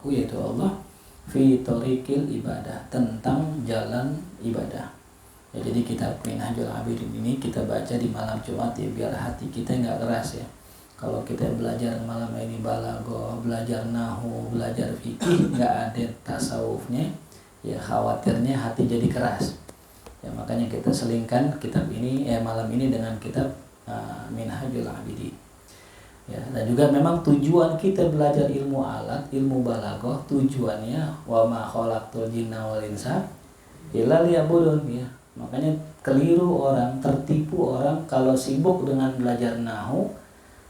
yaitu Allah, fi thoriqil ibadah, tentang jalan ibadah. Ya, jadi kitab Minhajul Abidin ini kita baca di malam Jumat ya, biar hati kita nggak keras ya. Kalau kita belajar malam ini balaghah, belajar nahu, belajar fikih, nggak ada tasawufnya, ya khawatirnya hati jadi keras. Ya makanya kita selingkan kitab ini malam ini dengan kitab Minhajul Abidin. Ya, dan juga memang tujuan kita belajar ilmu alat, ilmu balaghah, tujuannya wa ma khalaqtul jinna wal insa illa liya'budun ya. Makanya keliru orang, tertipu orang kalau sibuk dengan belajar nahu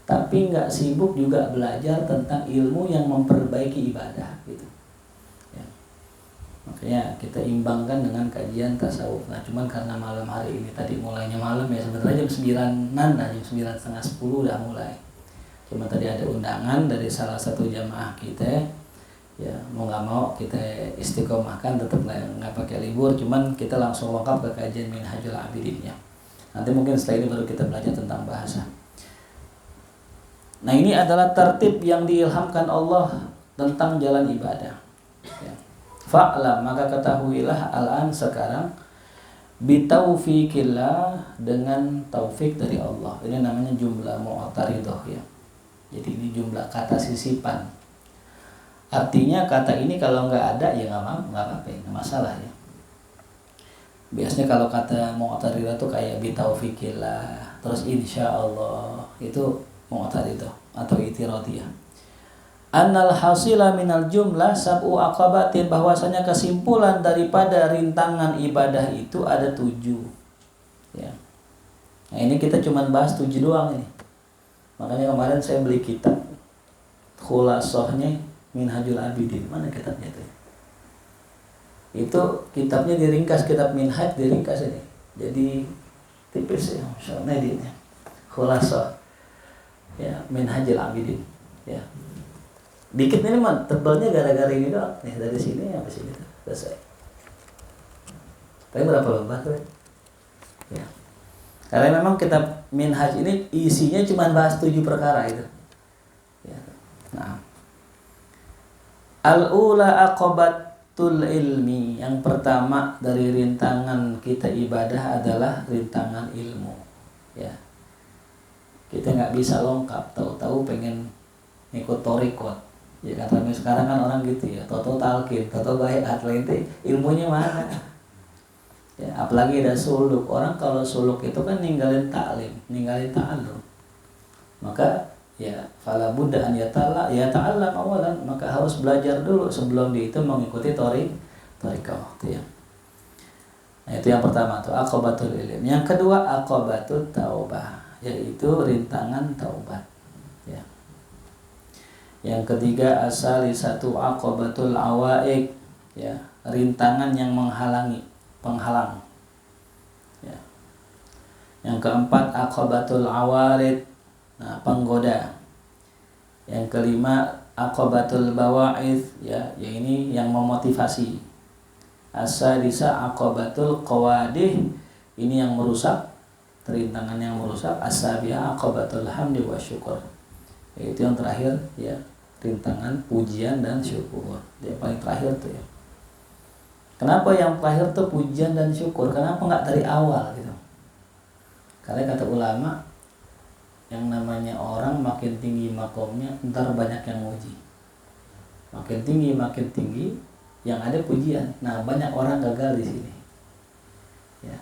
tapi nggak sibuk juga belajar tentang ilmu yang memperbaiki ibadah gitu. Ya. Makanya kita imbangkan dengan kajian tasawuf. Nah, cuman karena malam hari ini tadi mulainya malam ya, sebenarnya jam 9-an lah, jam 9:30 udah mulai. Cuma tadi ada undangan dari salah satu jamaah kita, ya mau nggak mau kita istiqomahkan, tetap nggak pakai libur, cuman kita langsung wakaf ke kajian Minhajul Abidin ya. Nanti mungkin setelah ini baru kita belajar tentang bahasa. Nah ini adalah tertib yang diilhamkan Allah tentang jalan ibadah. Ya. Fa'lam, maka ketahuilah al-an sekarang, bitaufikillah, dengan taufik dari Allah. Ini namanya jumlah mu'taridah ya. Jadi ini jumlah kata sisipan. Artinya kata ini kalau nggak ada ya nggak apa-apa, nggak masalah ya. Biasanya kalau kata mu'taridah tuh kayak bitaufikillah, terus insya Allah, itu mu'taridah atau itiradiyah. Annal hasila minal jumlah sab'u aqabatin, bahwasanya kesimpulan daripada rintangan ibadah itu ada 7. Ya. Nah ini kita cuma bahas 7 doang ini. Makanya kemarin saya beli kitab khulasahnya Minhajul Abidin. Mana kitabnya itu? Itu kitabnya diringkas, kitab Minhaj diringkas ini. Jadi tipis ya, maksudnya ini khulasah ya Minhajul Abidin ya. Dikit ini mah tebalnya gara-gara ini doang. Nih dari sini sampai sini tuh selesai. Tapi berapa lembar tuh? Ya. Karena memang kitab Minhaj ini isinya cuma bahas 7 perkara itu. Ya. Nah, al-ula aqabatul ilmi, yang pertama dari rintangan kita ibadah adalah rintangan ilmu. Ya, kita nggak bisa lengkap, tahu-tahu pengen ikut torikot. Ya kata sekarang kan orang gitu ya, toto talqin, toto bayat, atlet, ilmunya mana? Ya, apalagi ada suluk. Orang kalau suluk itu kan ninggalin ta'lim, ninggalin ta'allum. Maka ya fala budda an yata'allam awalan, maka harus belajar dulu sebelum dia itu mengikuti thariqah itu ya. Nah, itu yang pertama tuh aqabatul ilm. Yang kedua aqabatut taubah, yaitu rintangan taubat. Ya. Yang ketiga asalisatu aqabatul awaiq, ya, rintangan yang penghalang. Ya. Yang keempat aqabatul awarid, nah, penggoda. Yang kelima aqabatul bawa'ith, ya, ini yang memotivasi. As-sadisa aqabatul qawadih, ini yang merusak, rintangan yang merusak. As-sabi'a aqabatul hamdi wa syukur, yaitu yang terakhir ya, rintangan pujian dan syukur. Yang paling terakhir tuh ya. Kenapa yang terakhir tuh pujian dan syukur? Kenapa nggak dari awal gitu? Karena kata ulama, yang namanya orang makin tinggi makomnya, ntar banyak yang muji. Makin tinggi, yang ada pujian. Nah, banyak orang gagal di sini. Ya.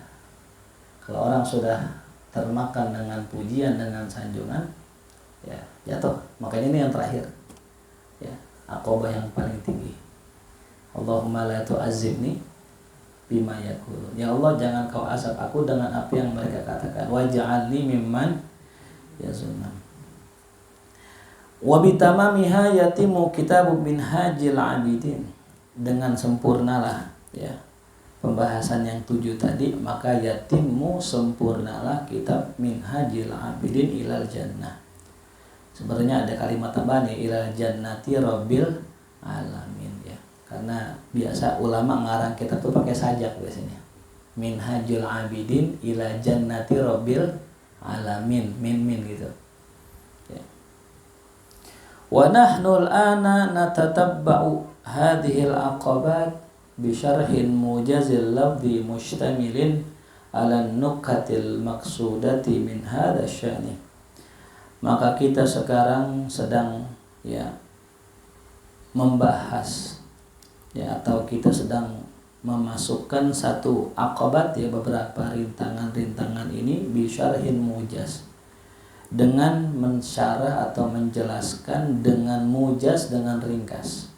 Kalau orang sudah termakan dengan pujian, dengan sanjungan, ya jatuh. Makanya ini yang terakhir. Ya, aqabah yang paling tinggi. Allahumma la tu'azzibni bima yaqulu. Ya Allah, jangan kau azab aku dengan apa yang mereka katakan. Waj'alni mimman yazunnan. Wa bitamamiha yatimu kitabu Minhajil Abidin. Dengan sempurnalah ya pembahasan yang 7 tadi, maka yatimu sempurnalah kitab Minhajil Abidin ilal jannah. Sebenarnya ada kalimat tambahan ya, ilal jannati rabbil alamin ya. Karena biasa ulama ngarang kitab tuh pakai sajak biasanya. Minhajul Abidin ila jannati rabbil alamin, min gitu. Ya. Wa nahnu al-ana natatabba'u hadhihi al-aqabat bi syarhin mujazil lafzi mustamilin ala nukatil maqsudati min hadha sya'ni. Maka kita sekarang sedang membahas atau kita sedang memasukkan satu aqabat beberapa rintangan-rintangan ini bi syarhin mujaz, dengan mensyarah atau menjelaskan dengan mujaz, dengan ringkas.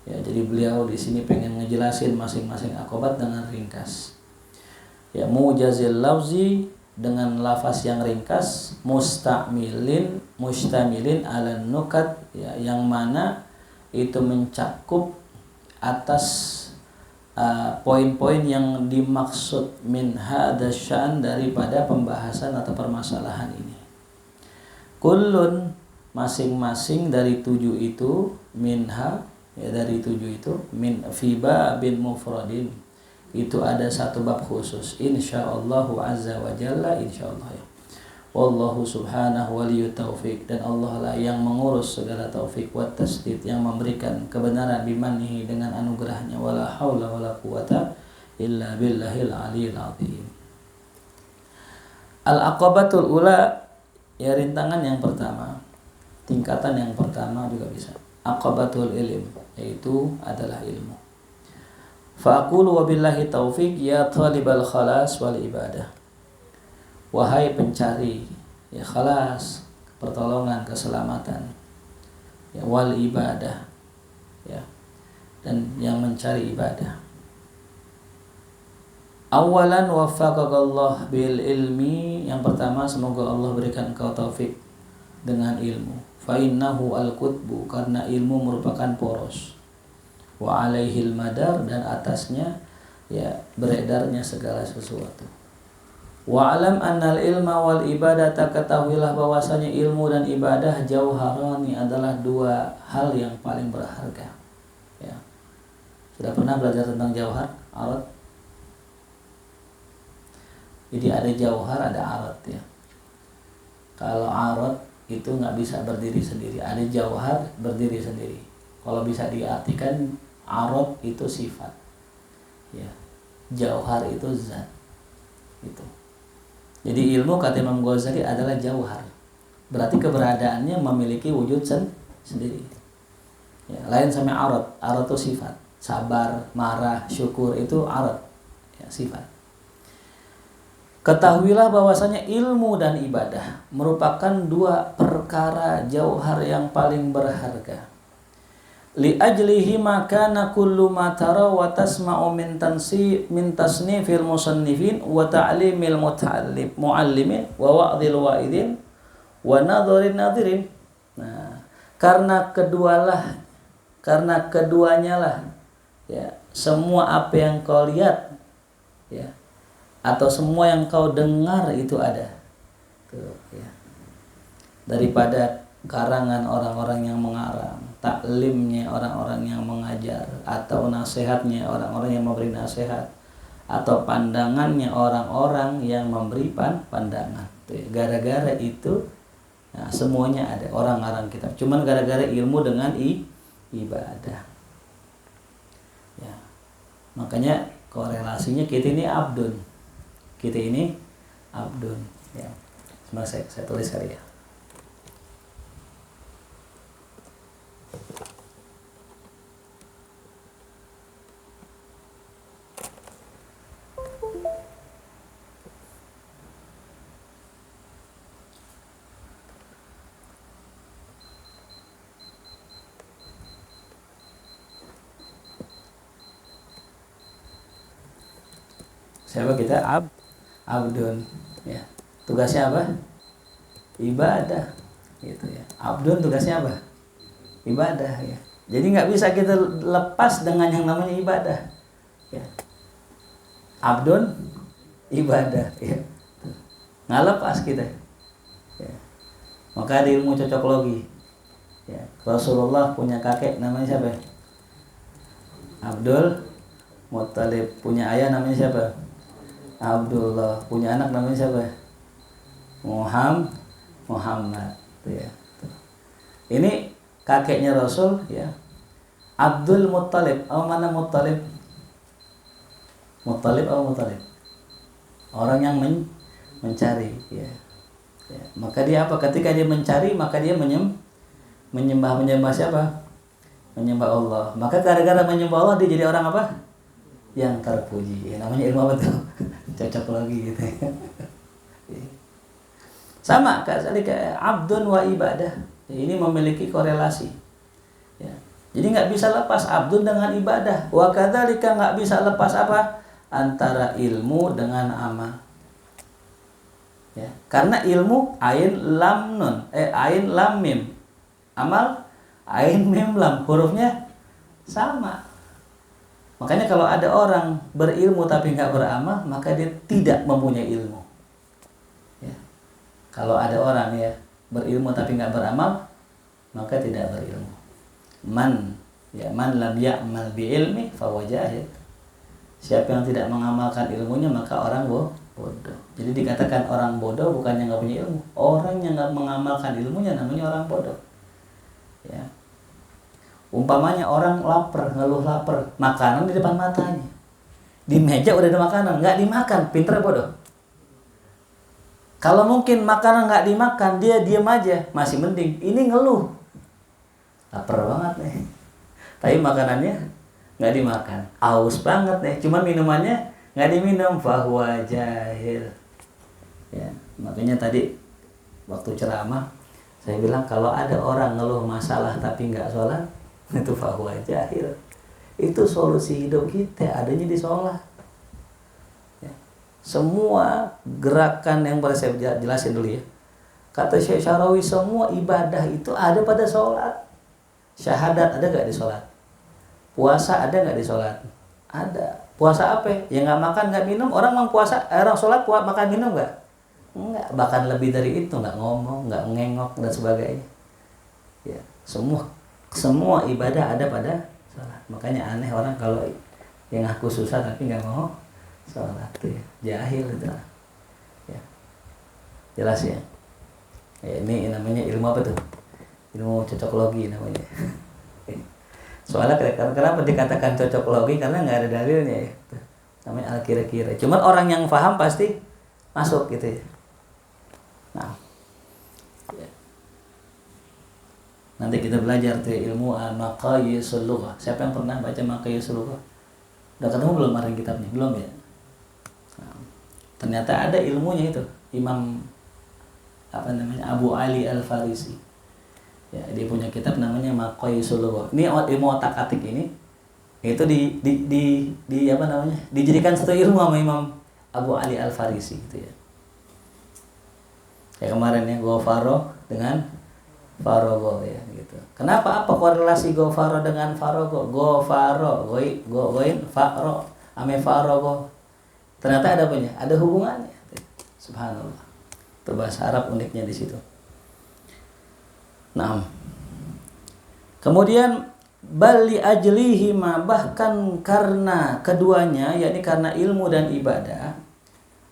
Jadi beliau di sini pengen ngejelasin masing-masing aqabat dengan ringkas. Mujazil lafzi, dengan lafaz yang ringkas, mustamilin ala nukat, yang mana itu mencakup atas poin-poin yang dimaksud min hadza sya'n, daripada pembahasan atau permasalahan ini. Kullun, masing-masing dari 7 itu, minha, dari 7 itu, min fiba bin mufradin, itu ada satu bab khusus, insyaallahu azza wa jalla, insyaallah. Wallahu subhanahu waliyut taufiq, dan Allah lah yang mengurus segala taufik, wa tasdid, yang memberikan kebenaran bimanihi, dengan anugerahnya, wala haula wala quwata illa billahil aliyil azim. Al-aqabatul ula, rintangan yang pertama, tingkatan yang pertama juga bisa. Aqabatul ilm, yaitu adalah ilmu. Fa aqulu wabillahi taufiq ya talibal khalas wal ibadah. Wahai pencari khalas, pertolongan, keselamatan, wal ibadah, dan yang mencari ibadah. Awalan waffaqakallah bil ilmi, yang pertama semoga Allah berikan engkau taufik dengan ilmu. Fa innahu al-qutbu, karena ilmu merupakan poros. Wa alaihil madar, dan atasnya beredarnya segala sesuatu. Wa alam annal ilma wal ibadah, ketahuilah bahwasanya ilmu dan ibadah jauharani, adalah 2 hal yang paling berharga. Sudah pernah belajar tentang jauhar, arat? Jadi ada jauhar, ada arat Kalau arat itu nggak bisa berdiri sendiri, ada jauhar berdiri sendiri. Kalau bisa diartikan, arat itu sifat, jauhar itu zat. Itu. Jadi ilmu kata Imam Ghazali adalah jauhar, berarti keberadaannya memiliki wujud sendiri. Lain sama arat. Arat itu sifat, sabar, marah, syukur, itu arat, sifat. Ketahuilah bahwasanya ilmu dan ibadah merupakan 2 perkara jauhar yang paling berharga. Li ajlihi makana kullu ma tara wa tasma'u min tasnifil musannifin wa ta'limil muallimin wa wa'dhil wa'idin wa nadharin nadhirin. Nah, karena keduanya lah semua apa yang kau lihat atau semua yang kau dengar itu ada. Daripada karangan orang-orang yang mengarang, taklimnya orang-orang yang mengajar, atau nasihatnya orang-orang yang memberi nasihat, atau pandangannya orang-orang yang memberi pandangan. Gara-gara itu, semuanya ada, orang-orang kitab. Cuman gara-gara ilmu dengan ibadah. Makanya korelasinya kita ini abdun. Cuma saya tulis kali ya. Siapa kita? Abdun. Tugasnya apa? Ibadah. Gitu ya. Abdun tugasnya apa? Ibadah ya. Jadi nggak bisa kita lepas dengan yang namanya ibadah. Abdun, ibadah. Nggak lepas kita. Maka ada ilmu cocoklogi. Rasulullah punya kakek namanya siapa? Abdul Muttalib. Punya ayah namanya siapa? Abdullah. Punya anak namanya siapa? Muhammad. Ini kakeknya Rasul, ya, Abdul Muttalib. Oh, mana Muttalib? Muttalib atau Muttalib? Orang yang mencari, ya. Ya. Maka dia apa? Ketika dia mencari, maka dia menyembah siapa? Menyembah Allah. Maka gara-gara menyembah Allah dia jadi orang apa? Yang terpuji. Ya, namanya ilmu apa tuh? Cocok lagi gitu. Sama kayak abdun wa ibadah. Ini memiliki korelasi. Ya. Jadi nggak bisa lepas abdun dengan ibadah. Wa kadzalika nggak bisa lepas apa? Antara ilmu dengan amal. Ya. Karena ilmu ain lam nun, ain lam mim. Amal ain mim lam, hurufnya sama. Makanya kalau ada orang berilmu tapi nggak beramal, maka dia tidak mempunyai ilmu. Ya. Kalau ada orang ya berilmu tapi nggak beramal, maka tidak berilmu. Man lam ya'mal bi ilmi fa huwa jahil. Siapa yang tidak mengamalkan ilmunya maka orang bodoh. Jadi dikatakan orang bodoh bukan yang nggak punya ilmu. Orang yang nggak mengamalkan ilmunya namanya orang bodoh. Ya. Umpamanya orang lapar, ngeluh lapar, makanan di depan matanya, di meja udah ada makanan, nggak dimakan, pinter bodoh. Kalau mungkin makanan nggak dimakan, dia diam aja, masih mending. Ini ngeluh, lapar banget nih, tapi makanannya nggak dimakan, aus banget nih, cuma minumannya nggak diminum, fahuwa jahil. Ya, makanya tadi waktu ceramah saya bilang kalau ada orang ngeluh masalah tapi nggak sholat, itu fahuwa jahil. Itu solusi hidup kita adanya di sholat. Ya. Semua gerakan yang boleh saya jelasin dulu ya. Kata Syekh Syarawi, semua ibadah itu ada pada sholat. Syahadat ada nggak di sholat? Puasa ada nggak di sholat? Ada. Puasa apa? Ya nggak makan nggak minum. Orang mau puasa, orang sholat makan minum nggak? Enggak. Bahkan lebih dari itu, nggak ngomong, nggak ngengok dan sebagainya. Ya, semua ibadah ada pada sholat. Makanya aneh orang kalau yang ngaku susah tapi nggak mau sholat tuh ya. Jahil itu. Ya. Jelas ya. Ya, ini namanya ilmu apa tuh? Ilmu cocokologi namanya. Soalnya kenapa dikatakan cocokologi? Karena nggak ada dalilnya ya. Namanya al-kira-kira. Cuman orang yang paham pasti masuk gitu ya. Nah, ya. Nanti kita belajar tuh ilmu al-maqayisul lughah. Siapa yang pernah baca maqayisul lughah? Udah ketemu belum kemarin kitabnya? Belum ya? Nah, ternyata ada ilmunya itu. Imam Abu Ali Al-Farisi. Ya, dia punya kitab namanya Maqayisul Lughah. Ini ilmu otak-atik ini itu dijadikan satu ilmu sama Imam Abu Ali Al-Farisi gitu ya. Kayak kemarin ya Ghafaro dengan Farogo ya gitu. Kenapa apa korelasi Ghafaro dengan Farogo? Ghafaro, goin faro, ame Farogo. Ternyata ada punya, ada hubungannya. Subhanallah. Itu bahasa Arab uniknya di situ. Nah, kemudian bali ajlihima, bahkan karena keduanya, yakni karena ilmu dan ibadah,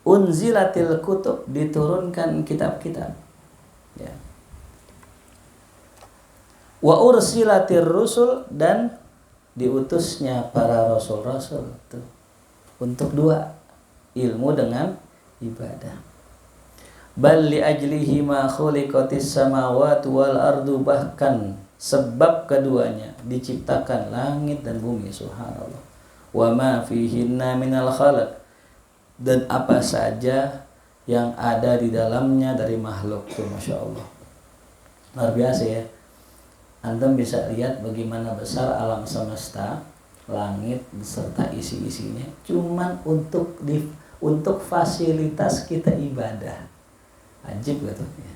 unzilatil kutub, diturunkan kitab-kitab. Ya. Wa ursilatir rusul, dan diutusnya para rasul-rasul tuh untuk dua, ilmu dengan ibadah. Bal li ajlihi ma khuliqatis samawati wal ardu, bahkan sebab keduanya diciptakan langit dan bumi, subhanallah. Wa ma fihinna minal khalaq, dan apa saja yang ada di dalamnya dari makhluk tuh, masya Allah. Luar biasa ya. Antum bisa lihat bagaimana besar alam semesta, langit beserta isi-isinya, cuman untuk fasilitas kita ibadah. Ajib gitu ya.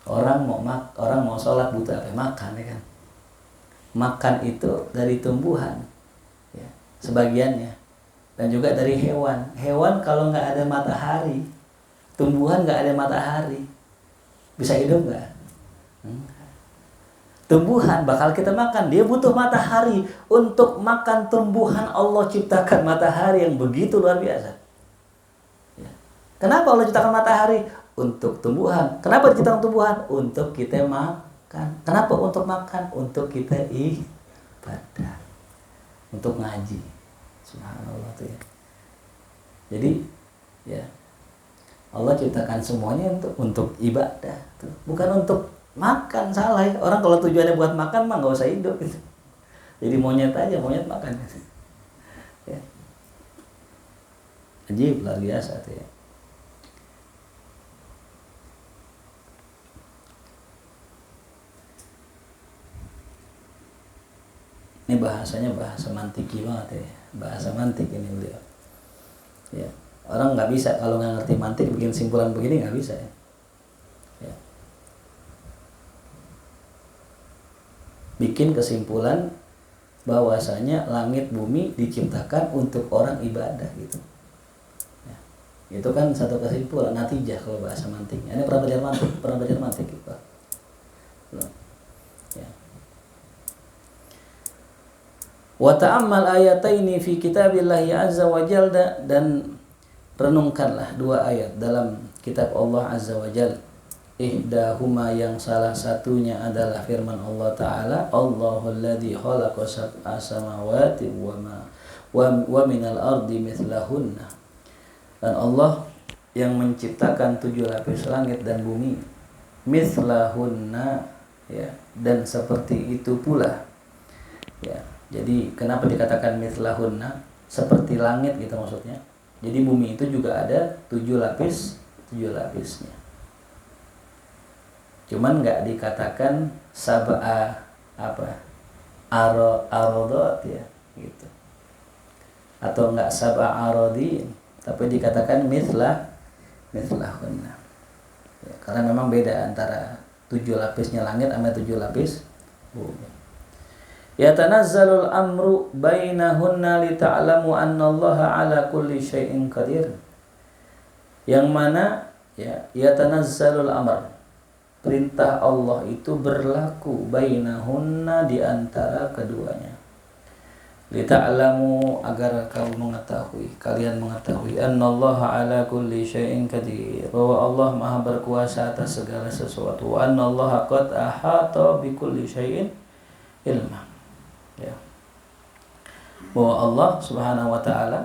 Orang mau sholat butuh apa? Makan ya kan. Makan itu dari tumbuhan ya, sebagiannya, dan juga dari hewan. Hewan kalau nggak ada matahari, tumbuhan nggak ada matahari, bisa hidup nggak? Tumbuhan bakal kita makan, dia butuh matahari. Untuk makan tumbuhan Allah ciptakan matahari yang begitu luar biasa. Kenapa Allah ciptakan matahari? Untuk tumbuhan. Kenapa diciptakan tumbuhan? Untuk kita makan. Kenapa untuk makan? Untuk kita ibadah, untuk ngaji. Subhanallah tuh ya. Jadi ya Allah ciptakan semuanya untuk ibadah tuh. Bukan untuk makan. Salah ya. Orang kalau tujuannya buat makan mah nggak usah hidup gitu. Jadi monyet aja, monyet makan gitu. Ya. Ajib, luar biasa tuh ya. Ini bahasanya bahasa mantiki banget ya, bahasa mantik ini beliau. Ya, orang nggak bisa kalau nggak ngerti mantik bikin simpulan begini nggak bisa ya. Ya. Bikin kesimpulan bahwasanya langit bumi diciptakan untuk orang ibadah gitu. Ya. Itu kan satu kesimpulan, natijah kalau bahasa mantiknya. Ini pernah belajar mantik gitu. Ya. Wa ta'ammal ayataini fi kitabillahi azza wa jalla, dan renungkanlah dua ayat dalam kitab Allah azza wa jalla. Ihdahuma, yang salah satunya adalah firman Allah Ta'ala, Allahul ladzi khalaqa sab'a samawati wa minal ardi mithlahunna. Dan Allah yang menciptakan 7 lapis langit dan bumi, mithlahunna, ya, dan seperti itu pula. Ya. Jadi kenapa dikatakan mithlahunna, seperti langit gitu maksudnya. Jadi bumi itu juga ada 7 lapisnya. Cuman nggak dikatakan sab'a arodot ya gitu. Atau nggak sab'a arodin, tapi dikatakan mithlahunna. Ya, karena memang beda antara 7 lapisnya langit sama 7 lapis bumi. Yatanazzalul amru bainahunna lita'lamu annallaha ala kulli syai'in qadir. Yang mana ya, yatanazzalul amr, perintah Allah itu berlaku bainahunna, di antara keduanya. Lita'lamu, agar kalian mengetahui annallaha ala kulli syai'in qadir, bahwa Allah Maha berkuasa atas segala sesuatu. Wa annallaha qad ahata bi kulli syai'in ilma. Ya. Bahwa Allah Subhanahu wa taala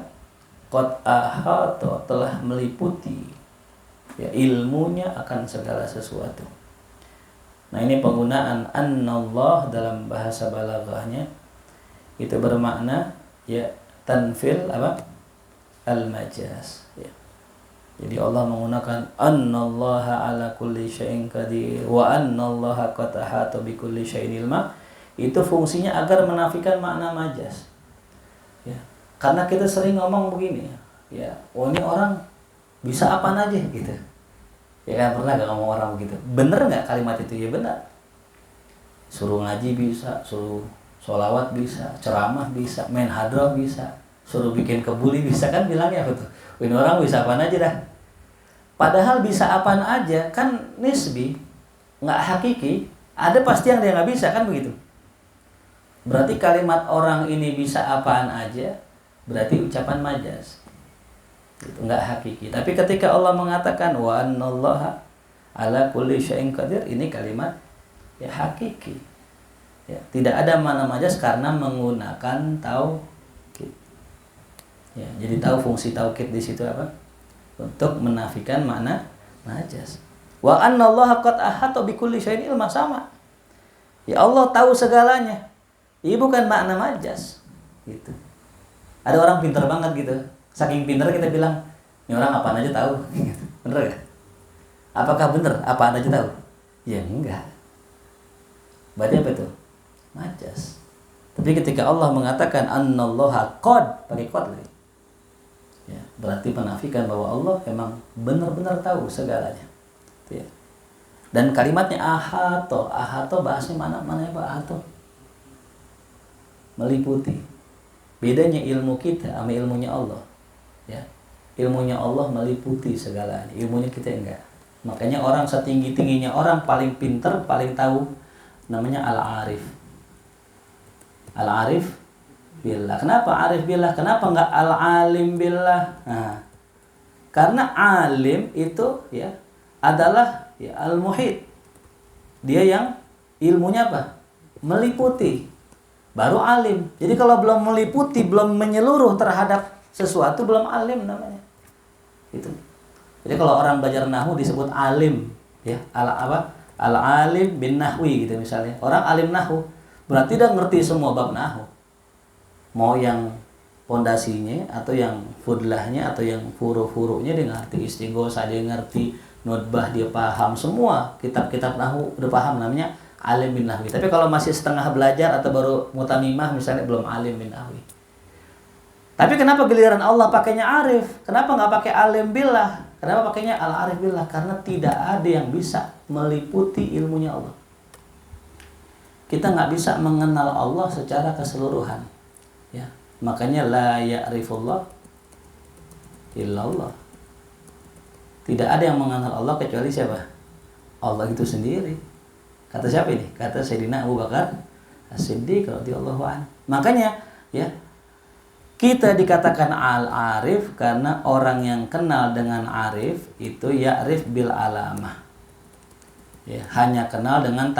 qad ahata, telah meliputi ya ilmunya akan segala sesuatu. Nah, ini penggunaan annallah dalam bahasa balaghahnya itu bermakna ya tanfil al-majaz ya. Jadi Allah menggunakan annallaha ala kulli syai'in qadir wa annallaha qad ahata bi kulli syai'in ilma. Itu fungsinya agar menafikan makna majaz. Ya. Karena kita sering ngomong begini ya, oh ini orang bisa apaan aja gitu. Ya kan, pernah gak ngomong orang begitu? Bener gak kalimat itu? Ya benar. Suruh ngaji bisa, suruh sholawat bisa, ceramah bisa, main hadrah bisa, suruh bikin kebuli bisa, kan bilangnya apa tuh? Ini orang bisa apaan aja dah. Padahal bisa apaan aja kan nisbi, gak hakiki. Ada pasti yang dia gak bisa, kan begitu. Berarti kalimat orang ini bisa apaan aja, berarti ucapan majaz. Itu enggak hakiki. Tapi ketika Allah mengatakan wa annallaha ala kulli syai'in qadir, ini kalimat ya hakiki. Ya, tidak ada makna majaz karena menggunakan taukid. Ya, jadi tahu fungsi taukid di situ apa? Untuk menafikan makna majaz. Wa annallaha qad ahata bi kulli syai'in ilma, sama. Ya Allah tahu segalanya. Ini bukan makna majaz gitu. Ada orang pintar banget gitu. Saking pintar kita bilang, ini orang apaan aja tahu. Bener gak? Apakah bener apaan aja tahu? Ya enggak. Berarti apa itu? Majaz. Tapi ketika Allah mengatakan annallaha qad, pakai qad lagi. Ya, berarti menafikan bahwa Allah memang benar-benar tahu segalanya. Itu ya. Dan kalimatnya ahato bahasanya mana ya Pak? Ahato meliputi. Bedanya ilmu kita sama ilmunya Allah. Ya. Ilmunya Allah meliputi segalanya, ilmunya kita enggak. Makanya orang setinggi-tingginya orang paling pintar, paling tahu, namanya al-arif. Al-arif billah. Kenapa arif billah? Kenapa enggak al-alim billah? Nah, karena alim itu ya adalah ya al-muhit. Dia yang ilmunya apa? Meliputi. Baru alim. Jadi kalau belum meliputi, belum menyeluruh terhadap sesuatu, belum alim namanya. Itu. Jadi kalau orang belajar nahwu disebut alim, ya. Al-alim bin nahwi gitu misalnya. Orang alim nahwu berarti dia ngerti semua bab nahwu. Mau yang pondasinya atau yang fudlahnya atau yang furu-furunya dia ngerti, istighosah dia ngerti, nutbah dia paham, semua kitab-kitab nahwu udah paham, namanya alim bin nahwi. Tapi kalau masih setengah belajar atau baru mutamimah misalnya, belum alim bin nahwi. Tapi kenapa giliran Allah pakainya arif? Kenapa nggak pakai alim billah? Kenapa pakainya al-arif billah? Karena tidak ada yang bisa meliputi ilmunya Allah. Kita nggak bisa mengenal Allah secara keseluruhan, ya. Makanya la ya'rifullah illallah. Tidak ada yang mengenal Allah kecuali siapa? Allah itu sendiri. Kata siapa ini? Kata Sayyidina Abu Bakar As-Siddiq radhiyallahu anhu. Makanya, ya, kita dikatakan al-arif karena orang yang kenal dengan arif itu ya'rif bil alamah. Ya, hanya kenal dengan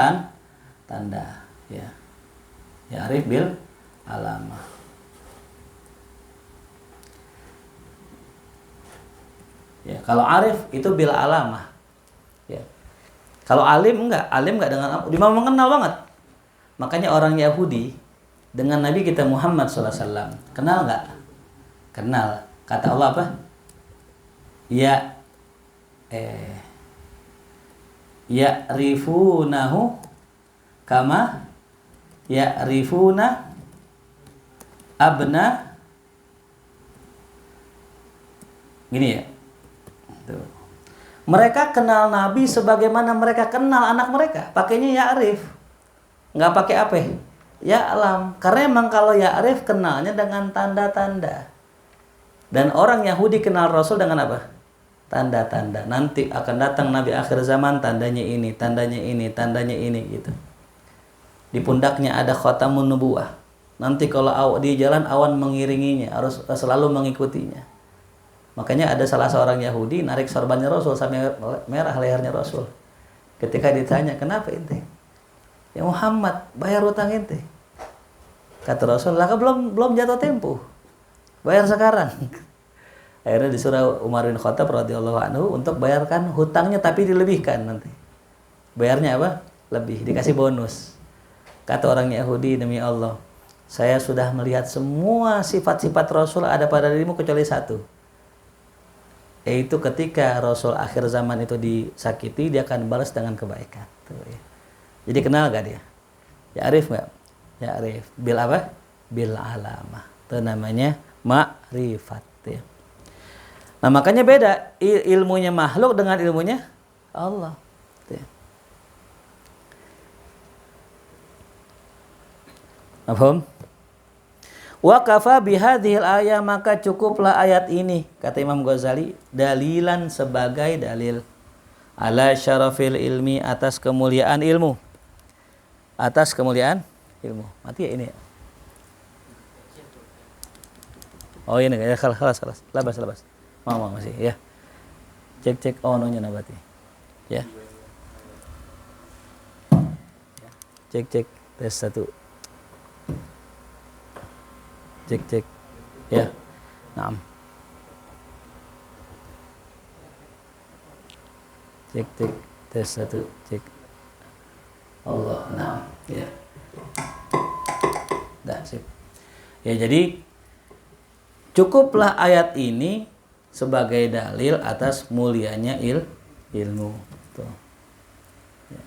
tanda, ya. Ya'rif bil alamah. Ya, kalau arif itu bil alamah. Ya. Kalau alim enggak dengan dia mau mengenal banget. Makanya orang Yahudi dengan Nabi kita Muhammad SAW kenal nggak? Kenal. Kata Allah apa? Ya'rifunahu kama ya'rifuna abna. Gini ya. Tuh. Mereka kenal Nabi sebagaimana mereka kenal anak mereka. Pakainya ya'rif. Nggak pakai apa? Ya alam. Karena emang kalau ya'rif kenalnya dengan tanda-tanda. Dan orang Yahudi kenal Rasul dengan apa? Tanda-tanda. Nanti akan datang Nabi akhir zaman, tandanya ini, tandanya ini, tandanya ini gitu. Di pundaknya ada khatamun nubuwah. Nanti kalau di jalan awan mengiringinya, harus selalu mengikutinya. Makanya ada salah seorang Yahudi narik sorbannya Rasul sampai merah lehernya Rasul. Ketika ditanya, "Kenapa ente?" "Ya Muhammad, bayar utang ente." Kata Rasul, "Lah belum jatuh tempo. Bayar sekarang." Akhirnya disuruh Umar bin Khattab radhiyallahu anhu untuk bayarkan hutangnya, tapi dilebihkan nanti. Bayarnya apa? Lebih, dikasih bonus. Kata orang Yahudi, "Demi Allah, saya sudah melihat semua sifat-sifat Rasul ada pada dirimu kecuali satu. Yaitu ketika Rasul akhir zaman itu disakiti, dia akan balas dengan kebaikan." Tuh, ya. Jadi kenal gak dia? Ya'rif gak? Ya'rif. Bil apa? Bil alamah. Itu namanya ma'rifat. Ya. Nah makanya beda ilmunya makhluk dengan ilmunya Allah. Ya. Paham? Wa kafa bihadhil ayat, maka cukuplah ayat ini, kata Imam Ghazali, dalilan sebagai dalil ala syarafil ilmi, atas kemuliaan ilmu. Atas kemuliaan ilmu. Mati ya ini ya? Oh ini ya, kelas. Labas. Mau masih ya. Cek ononya nabati. Ya. Cek tes 1. Cek ya. Naam. Cek tes 1. Cek. Allah, naam. Ya. Dah sip. Ya, jadi cukuplah ayat ini sebagai dalil atas mulianya ilmu. Tuh. Ya.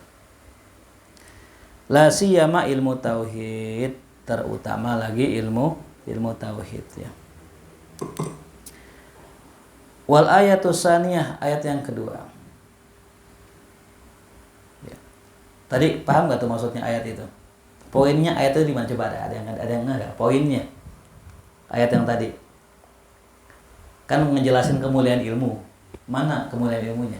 La siyama ilmu tauhid, terutama lagi ilmu tauhid ya. Wal ayatus saniyah, ayat yang kedua. Ya. Tadi paham gak tuh maksudnya ayat itu? Poinnya ayat itu di mana, coba ada yang enggak? Poinnya ayat yang tadi kan ngejelasin kemuliaan ilmu. Mana kemuliaan ilmunya?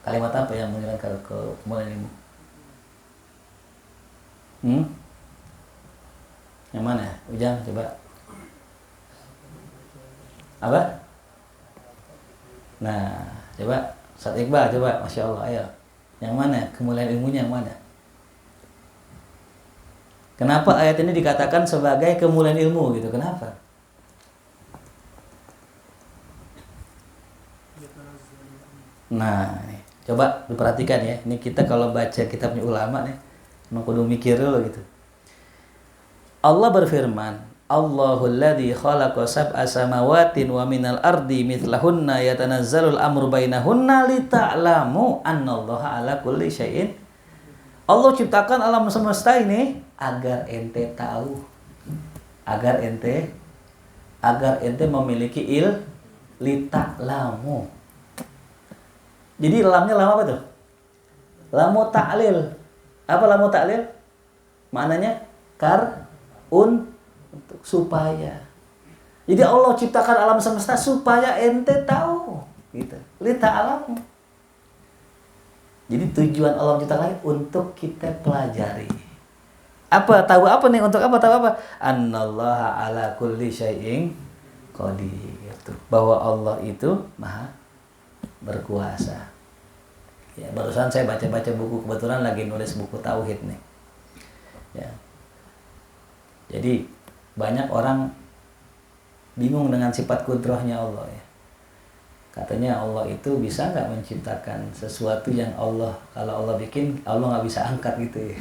Kalimat apa yang menjelaskan kemuliaan ilmu? Yang mana? Ujang, coba. Apa? Nah, coba Ustaz Iqbal, coba. Masya Allah, ayo. Yang mana? Kemuliaan ilmunya yang mana? Kenapa ayat ini dikatakan sebagai kemuliaan ilmu gitu? Kenapa? Nah, nih, coba diperhatikan ya. Ini kita kalau baca kitabnya ulama nih, emang kudu mikir dulu gitu. Allah berfirman, Allahul ladzi khalaqa sab'a samawatin wa minal ardi mithlahunna yatanazzalul amru bainahunna lita'lamu annallaha ala kulli syai'in. Allah ciptakan alam semesta ini agar ente tahu, agar ente memiliki lita'lamu. Jadi lamnya lam apa tuh? Lamu ta'lil. Apa lamu ta'lil? Maknanya untuk supaya. Jadi Allah ciptakan alam semesta supaya ente tahu, gitu. Lita'lamu. Jadi tujuan Allah menciptakan untuk kita pelajari. Apa tahu apa nih? Untuk apa tahu apa? Annallaha ala kulli syai'in qadir. Bahwa Allah itu maha berkuasa. Ya, barusan saya baca-baca buku, kebetulan lagi nulis buku tauhid nih. Ya. Jadi banyak orang bingung dengan sifat kudrahnya Allah ya. Katanya Allah itu bisa nggak menciptakan sesuatu yang Allah, kalau Allah bikin, Allah nggak bisa angkat gitu ya.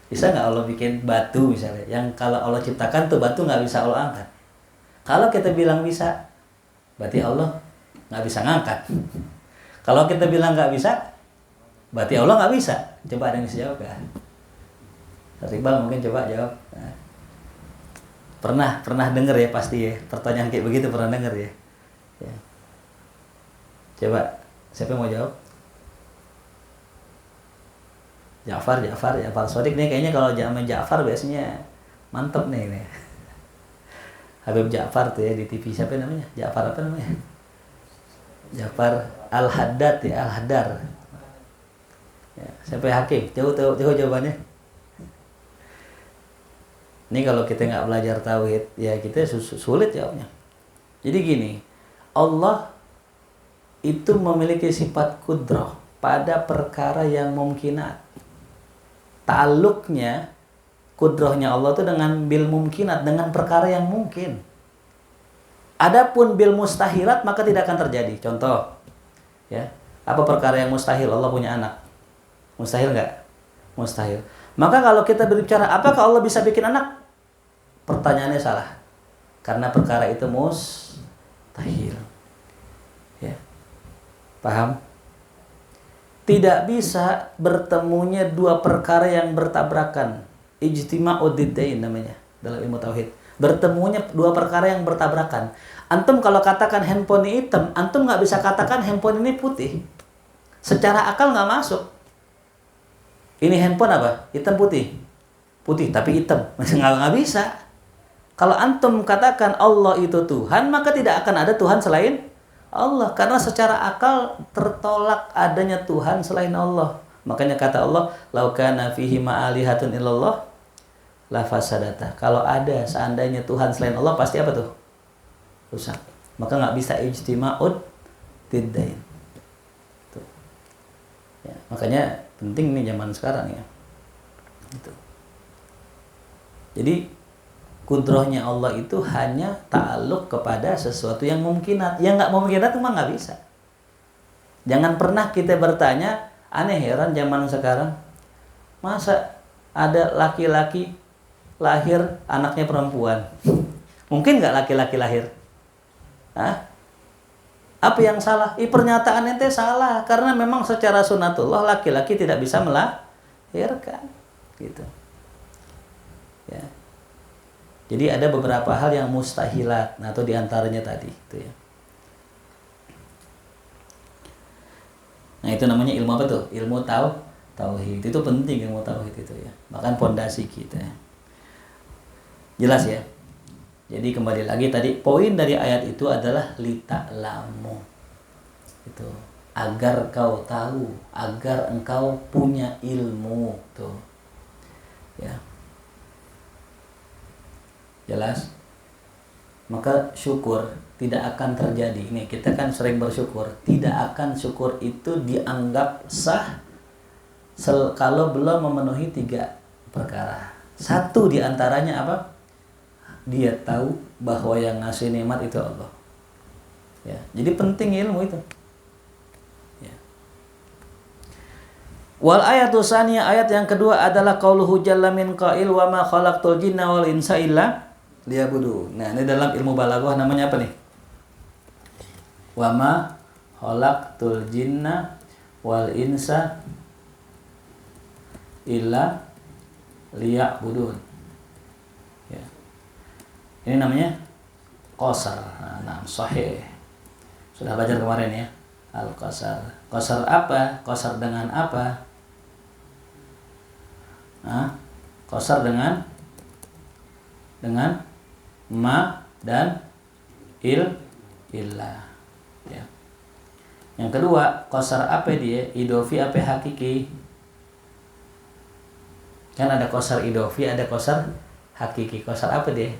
Bisa nggak Allah bikin batu misalnya, yang kalau Allah ciptakan tuh batu nggak bisa Allah angkat. Kalau kita bilang bisa, berarti Allah nggak bisa ngangkat. Kalau kita bilang nggak bisa, berarti Allah nggak bisa. Coba ada yang bisa jawab ya? Iqbal mungkin coba jawab. Nah. Pernah dengar ya pasti ya, pertanyaan kayak begitu pernah dengar ya. Ya. Coba siapa yang mau jawab? Ja'far Shadiq nih, kayaknya kalau zaman Ja'far biasanya mantep nih. Habib Ja'far tuh ya di TV, siapa namanya? Ja'far apa namanya? Ja'far Al-Haddad ya, Al-Haddar. Ya, siapa yang Hakim? Jauh jawabannya. Ini kalau kita nggak belajar tauhid, ya kita sulit jawabnya. Jadi gini, Allah itu memiliki sifat kudrah pada perkara yang mumkinat. Ta'alluqnya, kudrahnya Allah itu dengan bil mumkinat, dengan perkara yang mungkin. Adapun bil mustahilat maka tidak akan terjadi. Contoh, ya, apa perkara yang mustahil? Allah punya anak. Mustahil nggak? Mustahil. Maka kalau kita berbicara apakah Allah bisa bikin anak? Pertanyaannya salah. Karena perkara itu mustahil. Ya. Paham? Tidak bisa bertemunya dua perkara yang bertabrakan. Ijtima'ud diddain namanya dalam ilmu tauhid. Bertemunya dua perkara yang bertabrakan. Antum kalau katakan handphone ini hitam, antum nggak bisa katakan handphone ini putih. Secara akal nggak masuk. Ini handphone apa? Hitam putih. Putih tapi hitam. Nggak bisa. Kalau antum katakan Allah itu Tuhan, maka tidak akan ada Tuhan selain Allah. Karena secara akal tertolak adanya Tuhan selain Allah. Makanya kata Allah, "Lau kana fihi ma'alihatun illallah la fasadata." Kalau ada seandainya Tuhan selain Allah, pasti apa tuh? Rusak. Maka nggak bisa ijtima'ud diddain. Ya, makanya penting nih zaman sekarang ya. Gitu. Jadi kudrahnya Allah itu hanya ta'alluq kepada sesuatu yang mungkinat. Yang nggak mungkinat memang nggak bisa. Jangan pernah kita bertanya, aneh heran zaman sekarang, masa ada laki-laki lahir anaknya perempuan? Mungkin nggak laki-laki lahir? Hah? Apa yang salah? Pernyataan ente salah, karena memang secara sunatullah laki-laki tidak bisa melahirkan, gitu. Ya. Jadi ada beberapa hal yang mustahilat, nah itu diantaranya tadi, itu ya. Nah itu namanya ilmu apa tuh? Ilmu tauhid. Itu penting ilmu tauhid itu ya. Bahkan pondasi kita. Jelas ya? Jadi kembali lagi tadi poin dari ayat itu adalah lita'lamu. Itu agar kau tahu, agar engkau punya ilmu tuh. Ya. Jelas? maka syukur tidak akan terjadi. Nih, kita kan sering bersyukur, tidak akan syukur itu dianggap sah kalau belum memenuhi 3 perkara. Satu diantaranya apa? Dia tahu bahwa yang ngasih nikmat itu Allah. Ya, jadi penting ilmu itu. Ya. Wal ayatu saniyah, ayat yang kedua adalah qauluhu jalla min qail wa ma khalaqtul jinna wal insa illa liya'budun. Nah, ini dalam ilmu balaghah namanya apa nih? Wa ma khalaqtul jinna wal insa illa liya'budun. Ya. Ini namanya qasar. Nah, sahih. Sudah belajar kemarin ya. Al-qasar. Qasar apa? Qasar dengan apa? Qasar dengan ma dan illa. Ya. Yang kedua, qasar apa dia? Idofi apa hakiki? Kan ada qasar idofi, ada qasar hakiki. Qasar apa dia?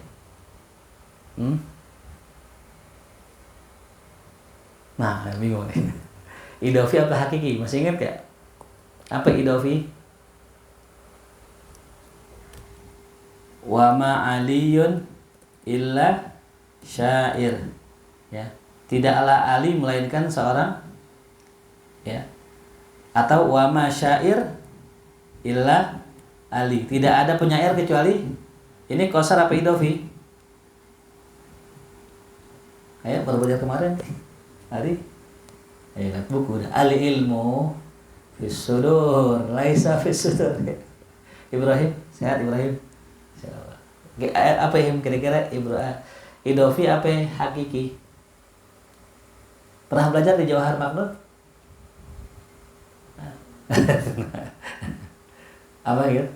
Nah, bingung nih. Idofi apa hakiki? Masih ingat gak? Apa idofi? Wa ma aliyun illa syair. Ya. Tidaklah Ali melainkan seorang, ya. Atau wa ma syair illa Ali. Tidak ada penyair kecuali. Ini qasar apa idofi? Ayo, baru belajar kemarin. Ali, lihat buku dah. Ali ilmu fis sudur, laisa fis sudur. Ibrahim, sehat Ibrahim. Apa yang kira-kira idofi apa hakiki? Pernah belajar di Jawahar Maknun? Apa gitu?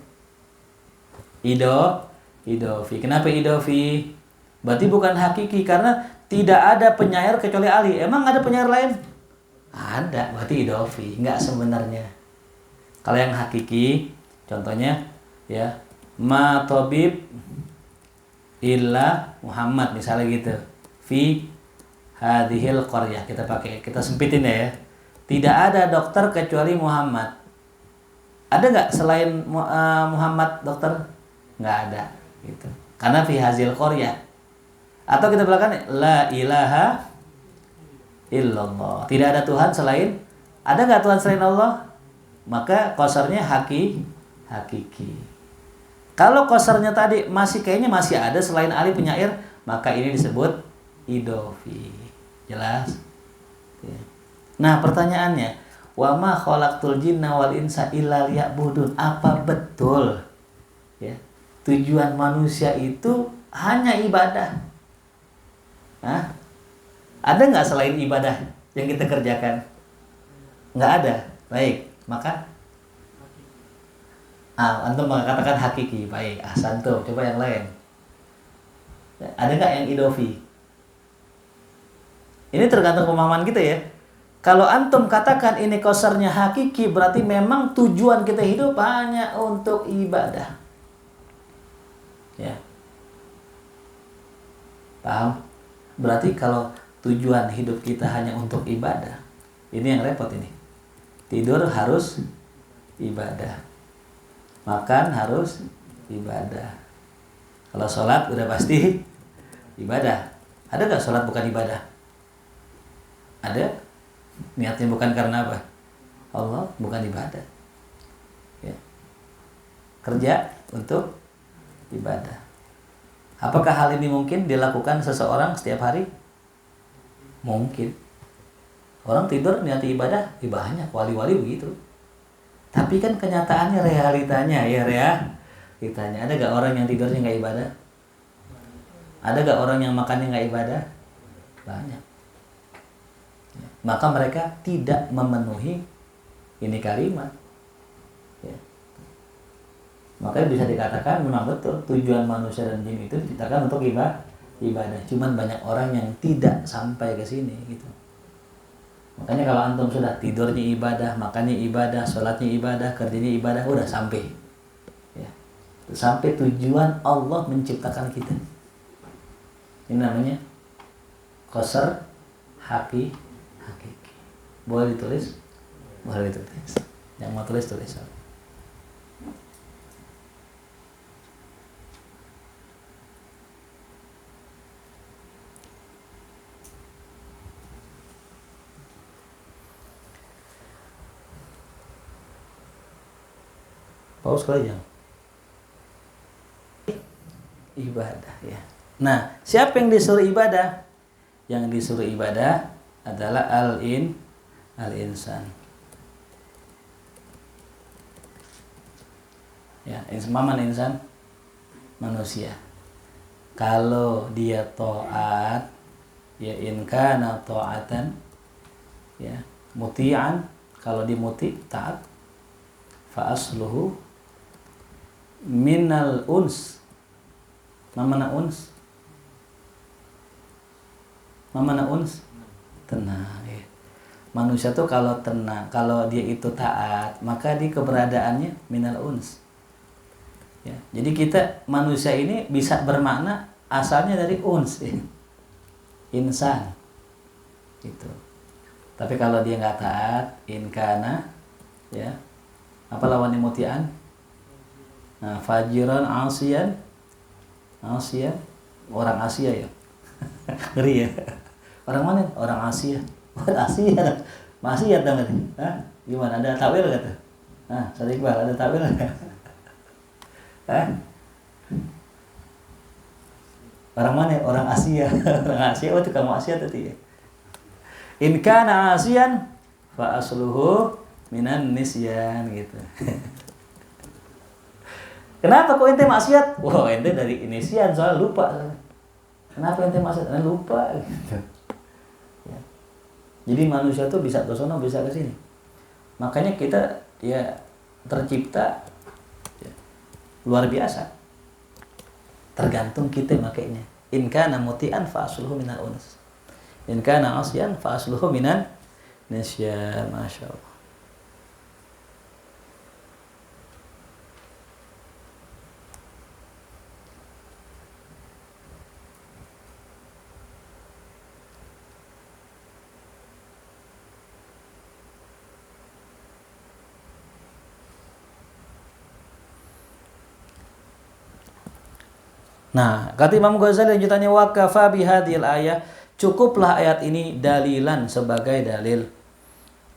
Idofi. Kenapa idofi? Berarti bukan hakiki karena tidak ada penyair kecuali Ali. Emang ada penyair lain? Ada, berarti idofi. Enggak sebenarnya. Kalau yang hakiki, contohnya ya, ma tabib illa Muhammad misalnya gitu. Fi hadhil qaryah, kita sempitin ya. Tidak ada dokter kecuali Muhammad. Ada nggak selain Muhammad dokter? Nggak ada, gitu. Karena fi hadhil qaryah. Atau kita belakang la ilaha illallah. Tidak ada Tuhan selain. Ada nggak Tuhan selain Allah? Maka qasarnya hakiki. Kalau qasarnya tadi kayaknya masih ada selain Ali penyair, maka ini disebut idofi. Jelas? Ya. Nah, pertanyaannya, wa ma khalaqtul jinna wal insa illa liya'budun. Apa betul? Ya. Tujuan manusia itu hanya ibadah. Ada nggak selain ibadah yang kita kerjakan? Nggak ada. Baik, maka antum mengatakan hakiki. Baik, santo. Coba yang lain. Ada nggak yang idofi? Ini tergantung pemahaman kita ya. Kalau antum katakan ini qasarnya hakiki, berarti memang tujuan kita hidup hanya untuk ibadah. Ya. Paham? Berarti kalau tujuan hidup kita hanya untuk ibadah, ini yang repot ini. Tidur harus ibadah. Makan harus ibadah. Kalau sholat udah pasti ibadah. Ada gak sholat bukan ibadah? Ada. Niatnya bukan karena apa? Allah, bukan ibadah. Ya. Kerja untuk ibadah. Apakah hal ini mungkin dilakukan seseorang setiap hari? Mungkin. Orang tidur niat ibadah, banyak wali-wali begitu. Tapi kan kenyataannya, realitanya realitanya. Ada gak orang yang tidurnya nggak ibadah? Ada gak orang yang makannya nggak ibadah? Banyak. Maka mereka tidak memenuhi ini kalimat. Ya. Makanya bisa dikatakan memang betul tujuan manusia dan jin itu diciptakan untuk ibadah. Cuman banyak orang yang tidak sampai ke sini gitu. Makanya kalau antum sudah tidurnya ibadah, makannya ibadah, sholatnya ibadah, kerjanya ibadah, udah sampai. Ya. Sampai tujuan Allah menciptakan kita. Ini namanya qasr hakiki. Boleh ditulis? Boleh ditulis. Yang mau tulis. Paus kali yang ibadah ya. Nah, siapa yang disuruh ibadah? Yang disuruh ibadah adalah al-insan. Ya, mana insan? Manusia. Kalau dia taat, ya in kana ta'atan, ya, muti'an, kalau dimuti taat, fa asluhu minal uns. Mamana uns? Tenang ya. Manusia tuh kalau tenang, kalau dia itu taat, maka di keberadaannya minal uns ya. Jadi kita manusia ini bisa bermakna asalnya dari uns ya. Insan gitu. Tapi kalau dia nggak taat, inkana ya, apa lawan mutian? Nah, fajiran asian, orang Asia ya. Ngeri ya. Orang mana? Orang Asia. Asia. Masih ya tangan. Hah? Gimana? Ada tawil enggak tuh? Nah, Ustaz Iqbal ada tawil enggak? Hah? Orang mana? Orang Asia. Orang Asia. Oh, tukang Asia tadi ya. In kana Asian fa asluhu minan nisyan gitu. Kenapa kok ente maksiat? Wah, ente dari inisian soalnya lupa. Kenapa ente maksiat? Lupa gitu. Ya. Jadi manusia tuh bisa ke sono, bisa ke sini. Makanya kita ya tercipta ya, luar biasa. Tergantung kita makainya. In kana muti'an fa asluhu minal uns. In kana asyan fa asluhu minan nisyan. Masyaallah. Nah, kata Imam Ghazali lanjutannya wa kafa bihadhil ayah, cukuplah ayat ini dalilan sebagai dalil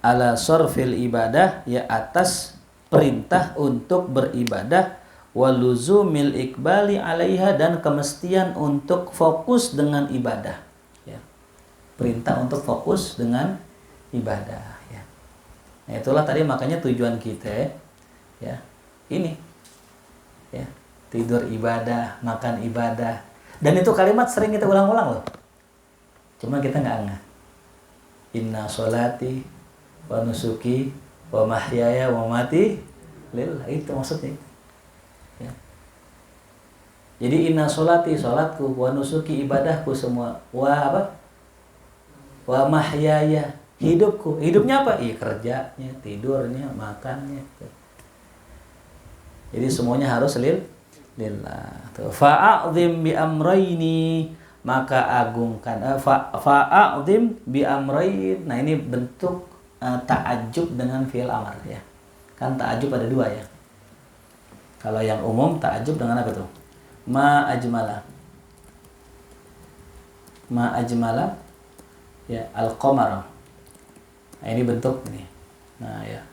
ala sarfil ibadah, ya atas perintah untuk beribadah, waluzumil iqbali alaiha, dan kemestian untuk fokus dengan ibadah ya. Perintah untuk fokus dengan ibadah ya. Nah, itulah tadi makanya tujuan kita ya ini ya, tidur ibadah, makan ibadah. Dan itu kalimat sering kita ulang-ulang loh. Cuma kita nggak ngeh. Inna sholati wa nusuki wa mahyaya wa mati lillah. Itu maksudnya. Ya. Jadi inna sholati, sholatku, wa nusuki, ibadahku semua. Wa apa? Wa mahyaya, hidupku. Hidupnya apa? Iya, kerjanya, tidurnya, makannya. Jadi semuanya harus lillah. Fa'a'zim bi amrayni, maka agungkan. Fa'a'zim bi amrayn. Nah, ini bentuk ta'ajjub dengan fi'il amr ya. Kan ta'ajjub ada dua ya. Kalau yang umum ta'ajjub dengan apa tuh? Ma ajmala ya al-qamar. Nah, ini bentuk ini. Nah, ya.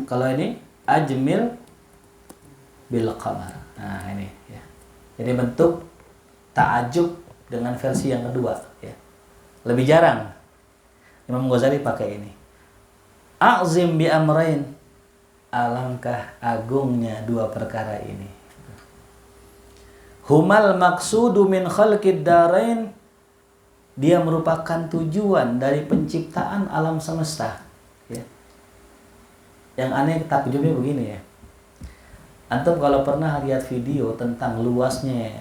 Kalau ini ajmil bil qamar. Nah, ini ya. Jadi bentuk ta'ajub dengan versi yang kedua ya. Lebih jarang Imam Ghazali pakai ini. A'zim bi amrain, alangkah agungnya dua perkara ini. Humal maqsudu min khalqid darain, dia merupakan tujuan dari penciptaan alam semesta ya. Yang aneh takjubnya begini ya. Antum kalau pernah lihat video tentang luasnya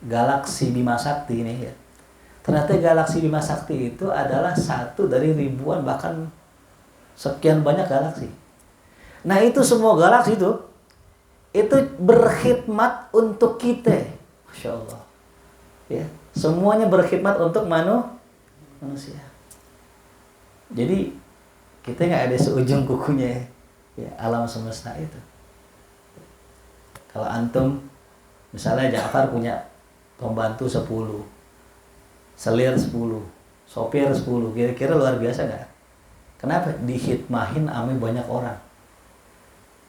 galaksi Bima Sakti ini ya, ternyata galaksi Bima Sakti itu adalah satu dari ribuan bahkan sekian banyak galaksi. Nah, itu semua galaksi itu berkhidmat untuk kita, Masya Allah ya. Semuanya berkhidmat untuk manusia. Jadi kita nggak ada seujung kukunya ya, alam semesta itu. Kalau antum misalnya Ja'far punya pembantu 10, selir 10, sopir 10, kira-kira luar biasa nggak? Kenapa? Dihitmahin ame banyak orang.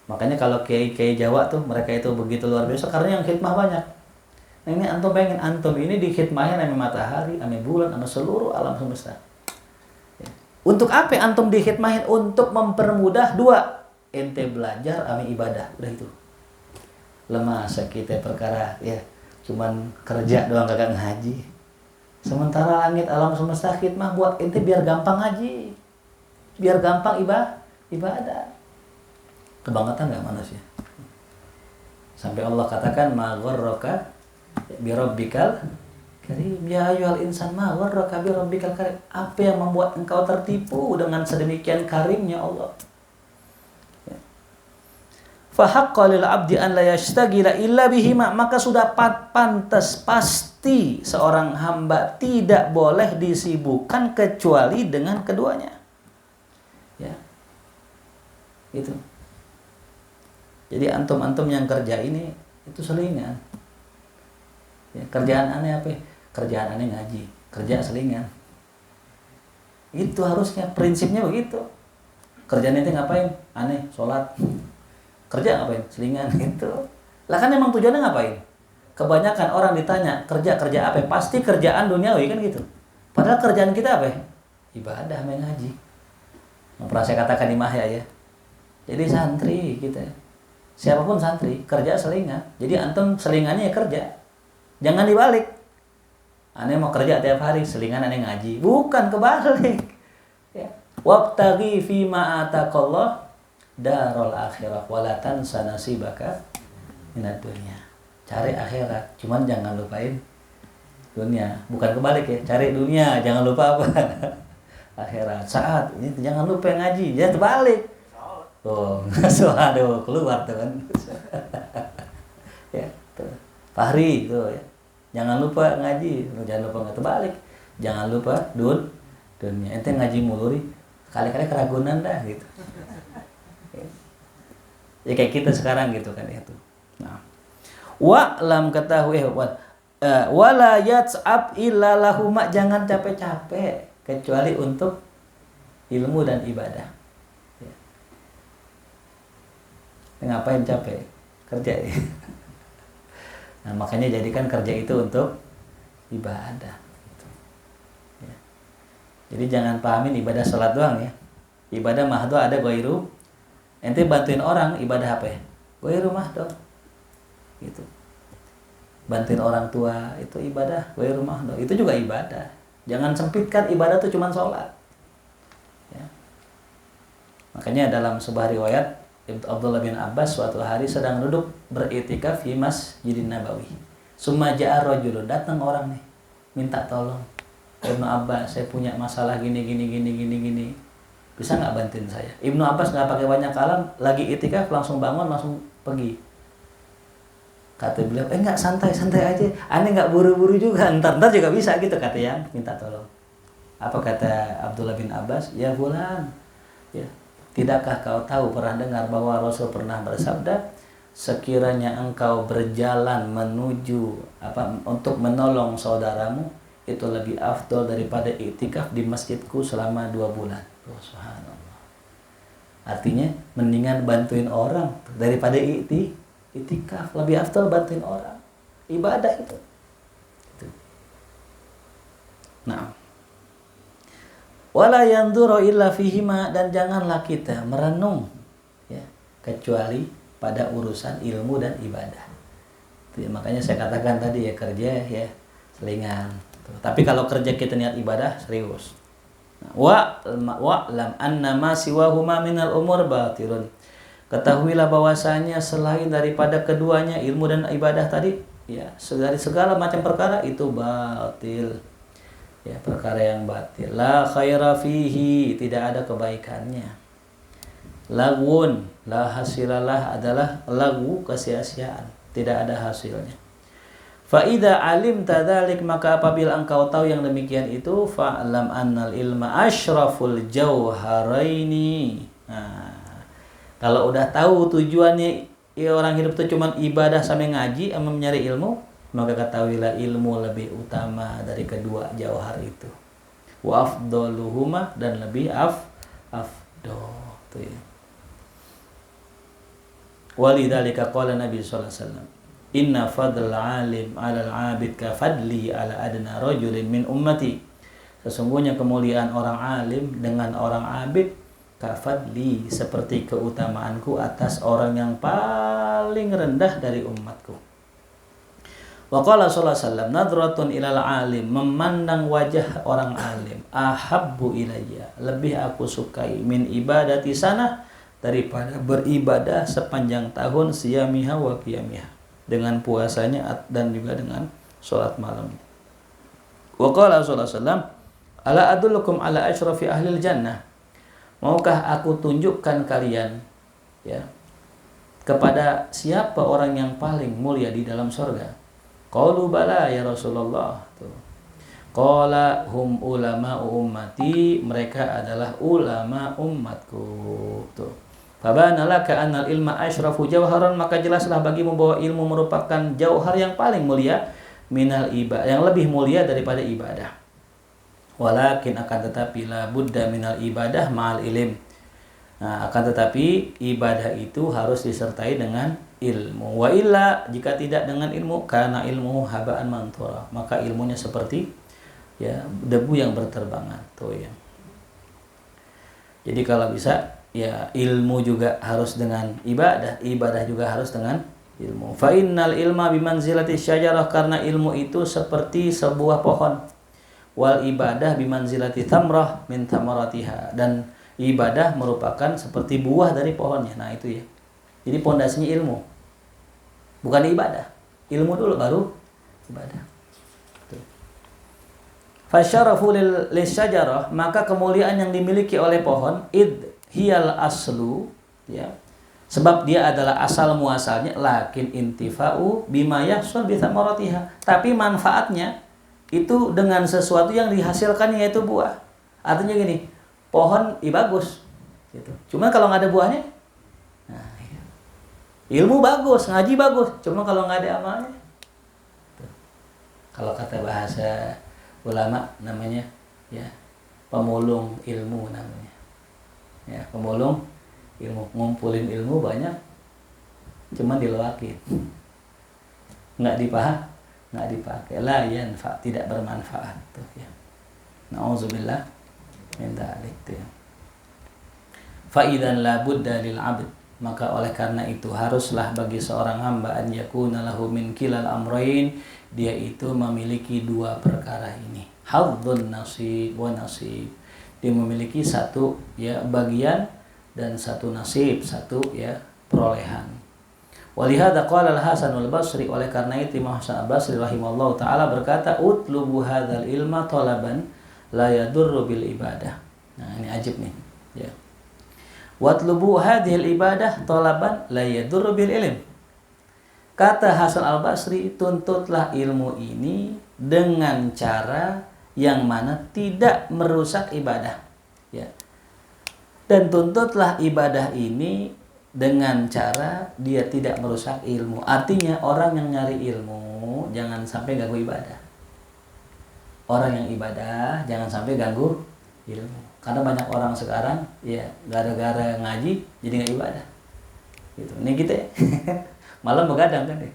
Makanya kalau kiai-kiai Jawa tuh mereka itu begitu luar biasa karena yang khidmah banyak. Nah ini antum pengen antum ini dihitmahin ame matahari, ame bulan, ame seluruh alam semesta. Ya. Untuk apa antum dihitmahin? Untuk mempermudah dua, ente belajar ame ibadah, udah itu. Lemah kita perkara ya cuman kerja doang kagak ngaji. Sementara langit alam semesta khidmah buat ente biar gampang ngaji, biar gampang ibadah. Kebangetan nggak manusia? Sampai Allah katakan ma gharraka bi rabbikal karim, ya ayyuhal insan ma gharraka bi rabbikal karim. Apa yang membuat engkau tertipu dengan sedemikian karimnya Allah? Fa haqqa lil 'abdi an la yashtagila illa bihima, maka sudah pantas pasti seorang hamba tidak boleh disibukkan kecuali dengan keduanya. Ya. Itu. Jadi antum-antum yang kerja ini itu selingan. Ya, kerjaan aneh apa? Kerjaan aneh ngaji, kerja selingan. Itu harusnya prinsipnya begitu. Kerjaan itu ngapain? Aneh, sholat. Kerja ngapain? Selingan gitu. Lah kan emang tujuannya ngapain? Kebanyakan orang ditanya kerja apa? Pasti kerjaan duniawi kan gitu. Padahal kerjaan kita apa? Ibadah, main ngaji. Yang pernah saya katakan di Mahya ya. Jadi santri kita. Siapapun santri, kerja selingan. Jadi antum selingannya ya kerja. Jangan dibalik. Aneh mau kerja tiap hari, selingan aneh ngaji. Bukan, kebalik. Ya. Wabtaghi fima ataqallah darul akhirah wala tansa nasibaka minad dunya. Cari akhirat, cuman jangan lupain dunia. Bukan kebalik ya, cari dunia, jangan lupa apa? Akhirat. Saat ini jangan lupa ngaji, ya terbalik. Oh, aduh, keluar tuh kan. Ya, tuh. Fahri tuh ya. Jangan lupa ngaji, jangan lupa nggak terbalik. Jangan lupa dunia. Ente ngaji mulu kali-kali keragunan dah gitu. Ya kayak kita sekarang gitu kan itu. Nah. Wa'lam ketahui wala yats'ab illa lahuma, jangan capek-capek kecuali untuk ilmu dan ibadah. Ngapain capek? Kerja ya. Nah, makanya jadikan kerja itu untuk ibadah. Ya. Jadi jangan pahamin ibadah sholat doang ya. Ibadah mahdo ada ghairu. Ente bantuin orang ibadah apa ya? Ghairu mahdo. Gitu. Bantuin orang tua itu ibadah ghairu mahdo. Itu juga ibadah. Jangan sempitkan ibadah itu cuma sholat. Ya. Makanya dalam sebuah riwayat Abdullah bin Abbas suatu hari sedang duduk beriktikaf di Masjidin Nabawi. Summa ja'a rajulun, datang orang nih minta tolong. Ibnu Abbas, saya punya masalah gini. Bisa nggak bantuin saya? Ibnu Abbas nggak pakai banyak kalam, lagi iktikaf langsung bangun langsung pergi. Kata beliau, enggak, santai aja. Aneh nggak buru-buru juga, ntar juga bisa gitu, kata yang minta tolong. Apa kata Abdullah bin Abbas? Ya fulan, ya. Tidakkah kau tahu, pernah dengar bahwa Rasul pernah bersabda, sekiranya engkau berjalan menuju untuk menolong saudaramu, itu lebih afdol daripada iktikaf di masjidku selama 2 bulan. Oh, subhanallah. Artinya mendingan bantuin orang daripada iktikaf. Lebih afdol bantuin orang. Ibadah itu. Nah. Wala yanzuru illa fihima, dan janganlah kita merenung ya kecuali pada urusan ilmu dan ibadah. Makanya saya katakan tadi ya, kerja ya selingan. Tapi kalau kerja kita niat ibadah serius. Wa'lam anna ma siwahuma minal umur batilun. Ketahuilah bahwasanya selain daripada keduanya ilmu dan ibadah tadi ya, dari segala macam perkara itu batil. Ya, perkara yang batil. La khaira fihi, tidak ada kebaikannya. Lagwun, la hasilalah adalah lagu, kesia-siaan, tidak ada hasilnya. Fa idza alimta dzalik, maka apabila engkau tahu yang demikian itu, fa'lam annal ilma asyraful jauharaini. Nah, kalau udah tahu tujuannya orang hidup itu cuma ibadah sampai ngaji sama mencari ilmu, maka ketahuilah ilmu lebih utama dari kedua jauhar itu. Wa afdaluhuma, dan lebih afdal. Tuh ya. Walidzalika qala Nabi sallallahu alaihi wasallam, inna fadl alim 'alal 'abid ka fadli 'ala adna rajulin min ummati. Sesungguhnya kemuliaan orang alim dengan orang abid ka fadli, seperti keutamaanku atas orang yang paling rendah dari umatku. Wa qala sallallahu alaihi wasallam, nadratun ilal alim, memandang wajah orang alim, ahabbu ilayya, lebih aku sukai, min ibadati sana, daripada beribadah sepanjang tahun, siyamiha wa qiyamiha, dengan puasanya dan juga dengan sholat malam. Wa qala sallallahu alaihi wasallam, ala adullukum ala asyrafi ahlil jannah, maukah aku tunjukkan kalian ya kepada siapa orang yang paling mulia di dalam surga? Qalu bala ya Rasulullah. Qala hum ulama ummati, mereka adalah ulama umatku. Tuh. Fabana laka annal ilma asyrafu jawharan, maka jelaslah bagimu bahwa ilmu merupakan jauhar yang paling mulia minal ibadah, yang lebih mulia daripada ibadah. Walakin, akan tetapi, la budda minal ibadah ma'al ilim. Nah, akan tetapi ibadah itu harus disertai dengan ilmu. Wa illa, jika tidak dengan ilmu, karena ilmu habaan manthura, maka ilmunya seperti ya debu yang berterbangan. Tuh ya. Jadi kalau bisa ya ilmu juga harus dengan ibadah, ibadah juga harus dengan ilmu. Fa innal ilma bimanzilati syajarah, karena ilmu itu seperti sebuah pohon. Wal ibadah bimanzilati tamrah min tamaratiha, dan ibadah merupakan seperti buah dari pohonnya. Nah itu ya. Jadi pondasinya ilmu, bukan ibadah. Ilmu dulu baru ibadah. Fasyarafu lisyajarah, maka kemuliaan yang dimiliki oleh pohon, id hiyal aslu ya, sebab dia adalah asal muasalnya, lakin intifa'u bima yahsul bi thamaratiha, tapi manfaatnya itu dengan sesuatu yang dihasilkan, yaitu buah. Artinya gini, pohon bagus gitu. Cuma kalau nggak ada buahnya, nah, iya. Ilmu bagus, ngaji bagus, cuma kalau nggak ada amalnya, tuh. Kalau kata bahasa ulama namanya ya pemulung ilmu namanya. Ya, pemulung ilmu, ngumpulin ilmu banyak, cuma diloakin, nggak dipakai, la yanfa, tidak bermanfaat tuh ya. Nauzubillah min dzalik ya. Fa idzan la budda lil 'abd, maka oleh karena itu haruslah bagi seorang hamba an yakuna lahu min kilal amrayn, dia itu memiliki dua perkara ini, hadzun nasib wa nasib, dia memiliki satu ya bagian dan satu nasib, satu ya perolehan. Walihada qala al-Hasan al-Basri, oleh karena itu Imam Hasan al-Basri rahimahullah taala berkata, utlubu hadzal ilma talaban la yadurru bil ibadah. Nah ini ajib nih ya. Watlubu hadhil ibadah talaban la yadurru bil ilm. Kata Hasan al-Basri, tuntutlah ilmu ini dengan cara yang mana tidak merusak ibadah ya. Dan tuntutlah ibadah ini dengan cara dia tidak merusak ilmu. Artinya orang yang nyari ilmu jangan sampai ganggu ibadah. Orang yang ibadah jangan sampai ganggu ilmu. Karena banyak orang sekarang ya gara-gara ngaji jadi nggak ibadah. Gitu. Ini kita ya. Malam begadang kan ya.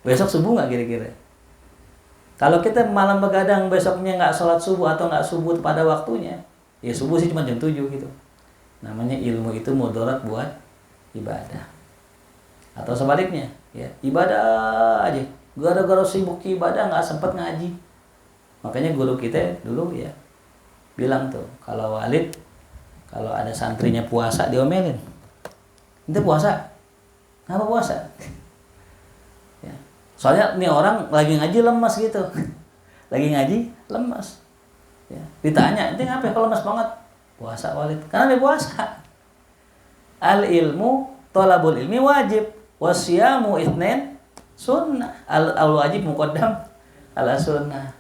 Besok subuh nggak kira-kira? Kalau kita malam begadang besoknya nggak sholat subuh atau nggak subuh pada waktunya, ya subuh sih cuma jam 7 gitu. Namanya ilmu itu mudarat buat ibadah. Atau sebaliknya, ya ibadah aja, gara-gara sibuk ibadah nggak sempat ngaji. Makanya guru kita dulu ya bilang tuh, kalau Walid kalau ada santrinya puasa diomelin, ente puasa, kenapa puasa? Ya. Soalnya nih orang lagi ngaji lemas gitu, lagi ngaji lemas. Ya. Ditanya, ente ngapa kalau lemas banget? Puasa Walid, karena dia puasa. Al ilmu tolabul ilmi wajib, wasyamu itsnain Sunnah. Al-wajib muqaddam ala sunnah.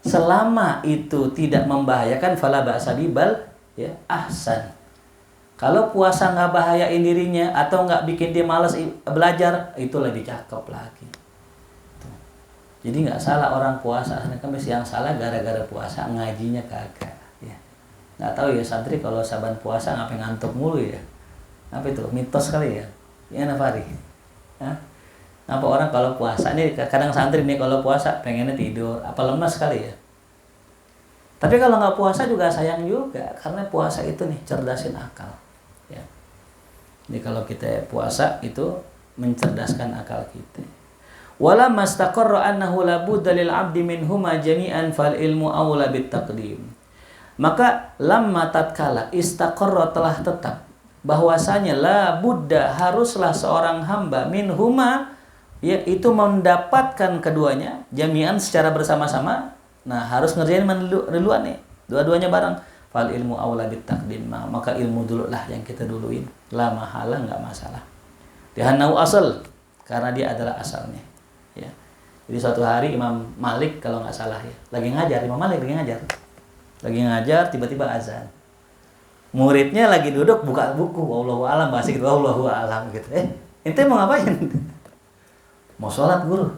Selama itu tidak membahayakan fala ba'sa bibal ya ahsan. Kalau puasa nggak bahayain dirinya atau nggak bikin dia malas belajar, itu lebih cakep lagi. Tuh. Jadi nggak salah orang puasa, kan yang salah gara-gara puasa ngajinya kagak. Ya. Nggak tahu ya santri kalau saban puasa ngapain ngantuk mulu ya? Apa itu mitos kali ya? Ya Nafari. Apa orang kalau puasa nih kadang santri nih kalau puasa pengennya tidur, apa lemas kali ya? Tapi kalau nggak puasa juga sayang juga karena puasa itu nih cerdasin akal. Ya. Jadi kalau kita puasa itu mencerdaskan akal kita. Wala mastaqarra annahu la budda lil 'abdi minhuma jami'an fal ilmu aula bit taqdim. Maka lamma tatkala istaqarra telah tetap bahwasanya la budda haruslah seorang hamba minhuma yaitu mendapatkan keduanya jami'an secara bersama-sama. Nah, harus ngerjain duluan nih. Dua-duanya bareng. Fal ilmu aula bit taqdim, maka ilmu dulu lah yang kita duluin. La mahala, enggak masalah. Dihanau asal karena dia adalah asalnya. Ya. Jadi suatu hari Imam Malik kalau nggak salah ya, lagi ngajar, Imam Malik lagi ngajar tiba-tiba azan. Muridnya lagi duduk buka buku, wallahu alam bahasa gitu, wallahu alam gitu. Ente mau ngapain? Mau sholat guru.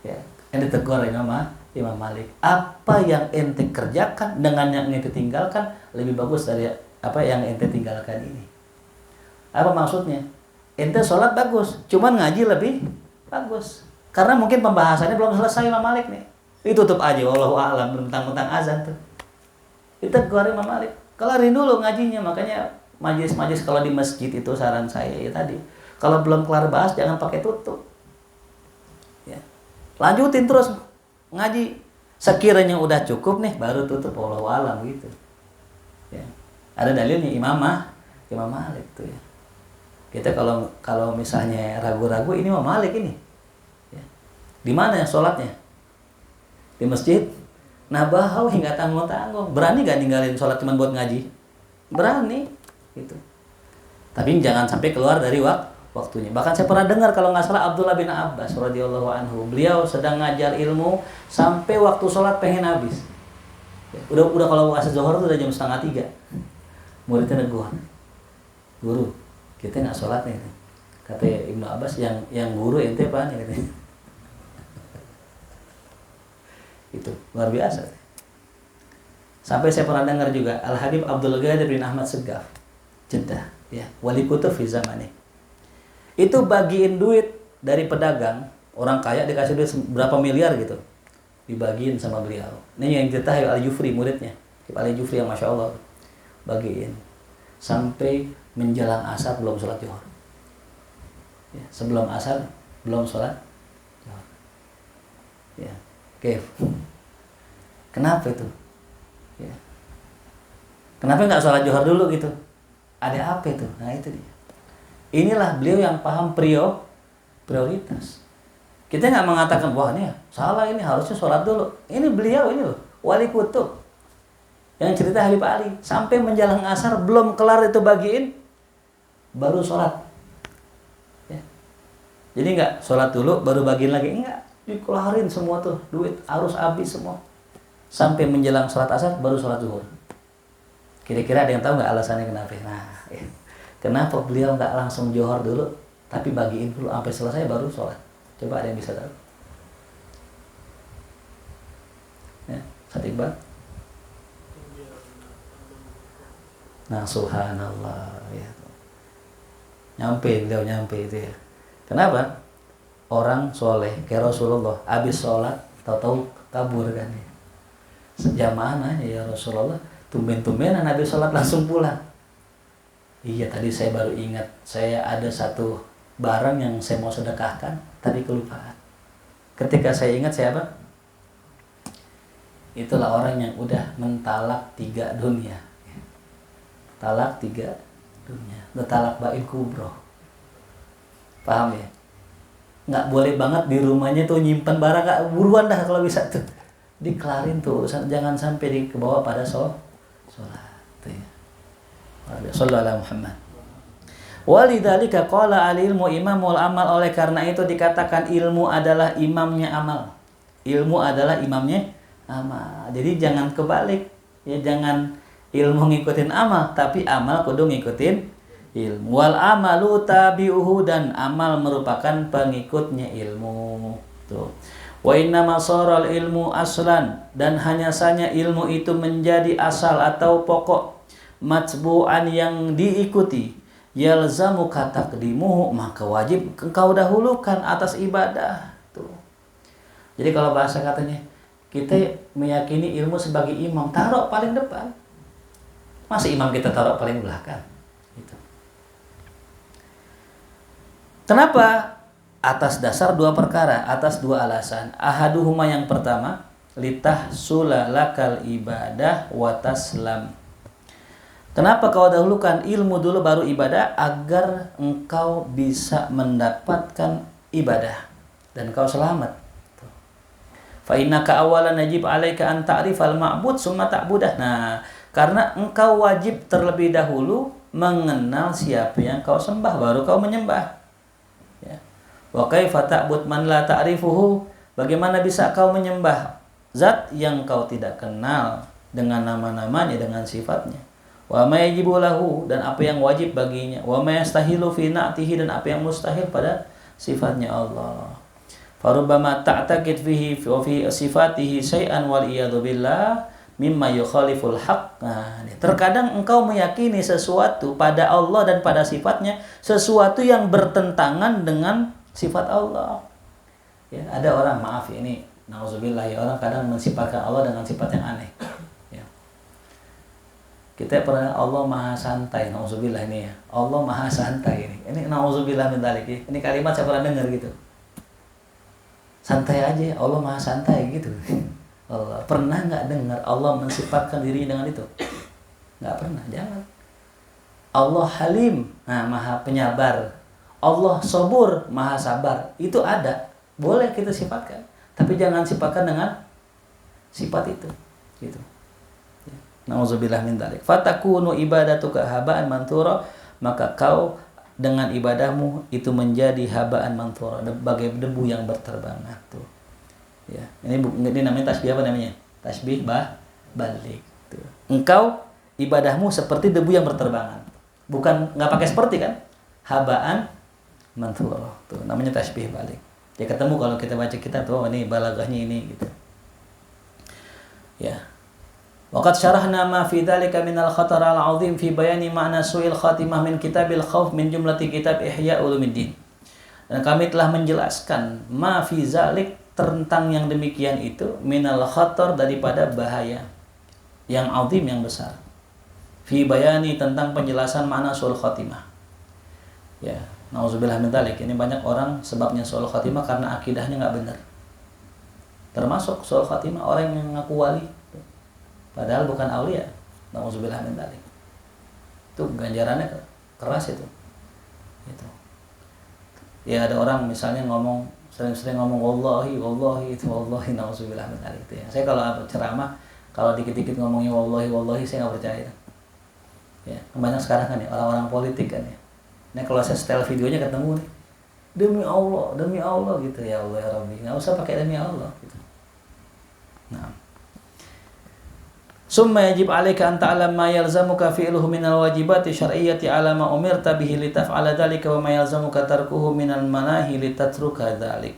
Ya, ente tegur Imam Malik, apa yang ente kerjakan dengan yang ente tinggalkan lebih bagus dari apa yang ente tinggalkan ini. Apa maksudnya? Ente sholat bagus, cuman ngaji lebih bagus. Karena mungkin pembahasannya belum selesai Imam Malik nih. Itu tutup aja, wallahu a'lam, tentang azan tuh. Itu keluar Imam Malik. Kelarin dulu ngajinya, makanya majlis-majlis kalau di masjid itu saran saya ya tadi. Kalau belum kelar bahas jangan pakai tutup. Ya. Lanjutin terus ngaji, sekiranya udah cukup nih baru tutup wallahu alam gitu ya. Ada dalilnya Imam Malik tuh ya. Kita kalau misalnya ragu-ragu ini Imam Malik ini ya. Di mana ya sholatnya? Di masjid. Nah bahau hingga tanggung-tanggung, berani gak ninggalin sholat cuma buat ngaji? Berani gitu. Tapi jangan sampai keluar dari waktunya. Bahkan saya pernah dengar kalau nggak salah Abdullah bin Abbas radhiyallahu anhu, beliau sedang ngajar ilmu sampai waktu sholat pengen habis. Udah kalau asar zuhur itu udah jam 2:30. Muridnya negur, guru kita nggak sholat nih. Kata Ibnu Abbas, yang guru ente apaan ya? Itu luar biasa. Sampai saya pernah dengar juga Al Habib Abdul Ghadir bin Ahmad Segaf, Jeddah, ya, wali kutub fi zamani. Itu bagiin duit dari pedagang, orang kaya dikasih duit berapa miliar gitu, dibagiin sama beliau. Ini yang cerita Al-Jufri muridnya, Al-Jufri yang masya Allah, bagiin sampai menjelang asar belum sholat zuhur. Ya, sebelum asar belum sholat zuhur. Ya, Kev. Kenapa itu? Ya. Kenapa nggak sholat zuhur dulu gitu? Ada apa itu? Nah itu dia. Inilah beliau yang paham prioritas. Kita nggak mengatakan wah ini salah, ini harusnya sholat dulu. Ini beliau ini loh wali kutub yang cerita Habib Ali sampai menjelang asar belum kelar itu bagiin baru sholat. Ya. Jadi nggak sholat dulu baru bagiin lagi, enggak, dikelarin semua tuh duit harus habis semua sampai menjelang sholat asar baru sholat zuhur. Kira-kira ada yang tahu nggak alasannya kenapa? Nah, ya. Kenapa beliau nggak langsung johor dulu, tapi bagiin dulu sampai selesai baru sholat? Coba ada yang bisa tahu? Ya, Iqbal. Nah, subhanallah ya. Beliau nyampe itu ya. Kenapa? Orang soleh kayak Rasulullah habis sholat tahu-tahu kabur kan ya. Sejamaah nanya ya Rasulullah, tumben-tumbenan habis sholat langsung pulang. Iya tadi saya baru ingat, saya ada satu barang yang saya mau sedekahkan, tadi kelupaan. Ketika saya ingat saya apa? Itulah orang yang udah mentalak 3 dunia. Talak 3 dunia. Talak bain kubro. Paham ya? Nggak boleh banget di rumahnya tuh nyimpen barang, nggak, buruan dah kalau bisa tuh. Dikelarin tuh urusan, jangan sampai dibawa pada sholat. Tuh ya. Sallallahu alaihi Muhammad. Walidzalika qala al-ilmu imamul amal, oleh karena itu dikatakan ilmu adalah imamnya amal. Ilmu adalah imamnya amal. Jadi jangan kebalik. Ya, jangan ilmu ngikutin amal, tapi amal kudu ngikutin ilmu. Wal amalu tabi'uhu, dan amal merupakan pengikutnya ilmu. Tuh. Wa innama sharal ilmu aslan, dan hanya saja ilmu itu menjadi asal atau pokok, matbu'an yang diikuti, yalzamu kataqdimuhu, maka wajib engkau dahulukan atas ibadah. Tuh. Jadi kalau bahasa katanya, kita meyakini ilmu sebagai imam, taruh paling depan. Masa imam kita taruh paling belakang? Gitu. Kenapa? Atas dasar dua perkara, atas dua alasan. Ahaduhuma, yang pertama, litahsula lakal ibadah wa taslam. Kenapa kau dahulukan ilmu dulu baru ibadah? Agar engkau bisa mendapatkan ibadah dan kau selamat. Fa innaka awalan najib alaika an ta'rifal ma'bud summa ta'budah. Nah, karena engkau wajib terlebih dahulu mengenal siapa yang kau sembah, baru kau menyembah. Ya. Wa kaifa ta'bud man la ta'rifuhu? Bagaimana bisa kau menyembah zat yang kau tidak kenal dengan nama-namanya, dengan sifatnya? Wa ma yajibu lahu, dan apa yang wajib baginya. Wa ma yastahilu fi na'tihi, dan apa yang mustahil pada sifatnya Allah. Farubbama ta'taqid fihi wa fi sifatihi syai'an wal iyadu billah mimma yukhaliful haqq. Nah, terkadang engkau meyakini sesuatu pada Allah dan pada sifatnya, sesuatu yang bertentangan dengan sifat Allah. Ya, ada orang, maaf ini nauzubillah, ya, orang kadang mensifatkan Allah dengan sifat yang aneh. Ya. Kita pernah Allah maha santai, nauzubillah ini ya. Allah maha santai ini. Ini nauzubillah min dzalik. Ini kalimat saya pernah dengar gitu. Santai aja, Allah maha santai gitu. Allah pernah nggak dengar Allah mensifatkan dirinya dengan itu? Nggak pernah, jangan. Allah halim, nah maha penyabar. Allah sabur, maha sabar. Itu ada, boleh kita sifatkan. Tapi jangan sifatkan dengan sifat itu, gitu. Nauzubillah min dzalik. Fatakunu ibadatuka haba'an manthura, maka kau dengan ibadahmu itu menjadi haba'an manthura, bagai debu yang berterbangan tuh. Ya, ini namanya tasbih apa namanya? Tasbih balik. Tuh. Engkau ibadahmu seperti debu yang berterbangan. Bukan nggak pakai seperti kan? Haba'an manthura. Tuh namanya tasbih balik. Ya ketemu kalau kita baca kitab tuh, ini balagahnya ini gitu. Ya. Waqad syarahna ma fi dzalika min al-khatar al-'azim fi bayani ma'na su'il khatimah min kitabil khauf min jumlati kitab Ihya Ulumuddin. Dan kami telah menjelaskan ma fi dzalik, tentang yang demikian itu, minal khatar, daripada bahaya yang azim, yang besar. Fi bayani, tentang penjelasan makna su'ul khatimah. Ya, nauzubillah min dzalik. Ini banyak orang sebabnya su'ul khatimah karena akidahnya enggak benar. Termasuk su'ul khatimah orang yang ngaku wali padahal bukan aulia. Nauzubillah min dzalik. Itu ganjarannya keras itu. Gitu. Ya ada orang misalnya sering-sering ngomong wallahi itu wallahi, nauzubillah min dzalik itu ya. Saya kalau ceramah, kalau dikit-dikit ngomongnya wallahi saya nggak percaya. Ya, banyak sekarang kan ya orang-orang politik kan ya. Nah kalau saya setel videonya ketemu nih, demi Allah gitu, ya Allah ya Rabbi, nggak usah pakai demi Allah gitu. Nah, summa yajib 'alaika an ta'lam ma yalzamuka fi'luhu minal wajibati syar'iyyati 'ala ma umirta bihi litaf'ala dzalika wa ma yalzamuka tarkuhu minal manahi litatruka dzalik.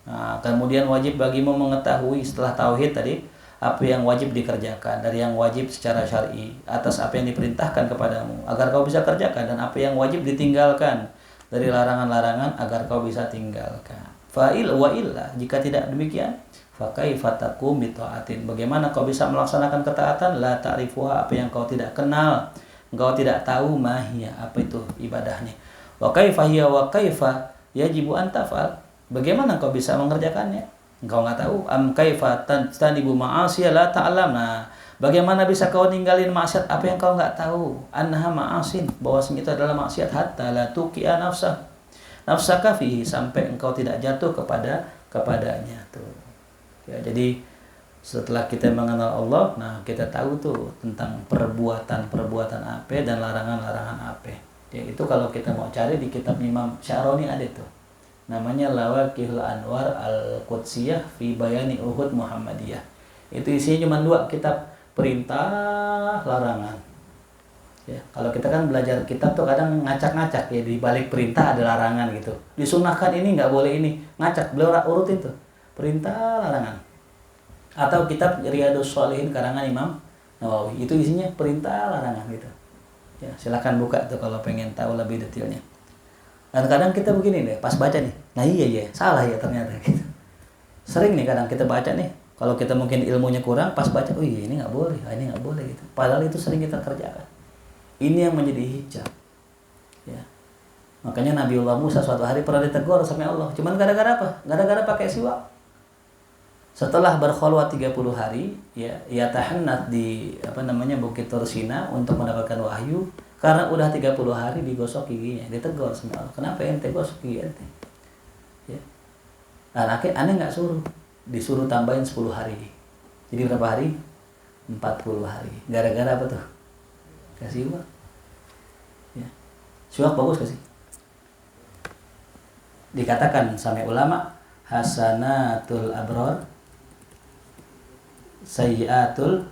Nah, kemudian wajib bagimu mengetahui setelah tauhid tadi apa yang wajib dikerjakan dari yang wajib secara syar'i, atas apa yang diperintahkan kepadamu agar kau bisa kerjakan, dan apa yang wajib ditinggalkan dari larangan-larangan agar kau bisa tinggalkan. Fa'il wa illa, jika tidak demikian, fakaifa taqum bi ta'atin, bagaimana kau bisa melaksanakan ketaatan la ta'rifuha, apa yang kau tidak kenal, engkau tidak tahu mahiyah, apa itu ibadahnya. Wa kaifa hiya wa kaifa yajibu an taf'al, bagaimana kau bisa mengerjakannya, engkau enggak tahu. Am kaifa tanibu ma'asiya la ta'lam, nah bagaimana bisa kau ninggalin maksiat apa yang kau enggak tahu, annaha ma'asin, bahwasanya itu adalah maksiat, hatta la tuqi'a nafsaka fihi, sampai engkau tidak jatuh kepadanya tuh. Ya, jadi setelah kita mengenal Allah, nah kita tahu tuh tentang perbuatan apa dan larangan-larangan apa. Ya, itu kalau kita mau cari di kitab Imam Sya'roni ada tuh. Namanya Lawaqihul Anwar Al-Qudsiyah fi Bayani Uhud Muhammadiyah. Itu isinya cuma 2 kitab, perintah, larangan. Ya, kalau kita kan belajar kitab tuh kadang ngacak-ngacak ya, di balik perintah ada larangan gitu. Disunahkan ini nggak boleh ini, ngacak, beliau urutin tuh. Perintah, larangan. Atau kitab Riyadhus Shalihin karangan Imam Nawawi, itu isinya perintah, larangan gitu. Ya, silakan buka tuh kalau pengen tahu lebih detailnya. Dan kadang kita begini deh, pas baca nih, nah iya salah ya ternyata gitu. Sering nih kadang kita baca nih, kalau kita mungkin ilmunya kurang, pas baca, oh iya ini nggak boleh, ini nggak boleh gitu. Padahal itu sering kita kerjakan. Ini yang menjadi hijab. Ya. Makanya Nabiullah Musa suatu hari pernah ditegur sama Allah. Cuman gara-gara apa? Gara-gara pakai siwak. Setelah berkhulwat 30 hari, ya tahannat di Bukit Tursina untuk mendapatkan wahyu. Karena udah 30 hari digosok giginya, ditegur sama Allah. Kenapa ente gosok gigi ente? Ya. Nah, aneh nggak disuruh tambahin 10 hari. Jadi berapa hari? 40 hari. Gara-gara apa tuh? Kasih siwak. Ya. Siwak bagus kasih. Dikatakan sama ulama, hasanatul abror, sayyiatul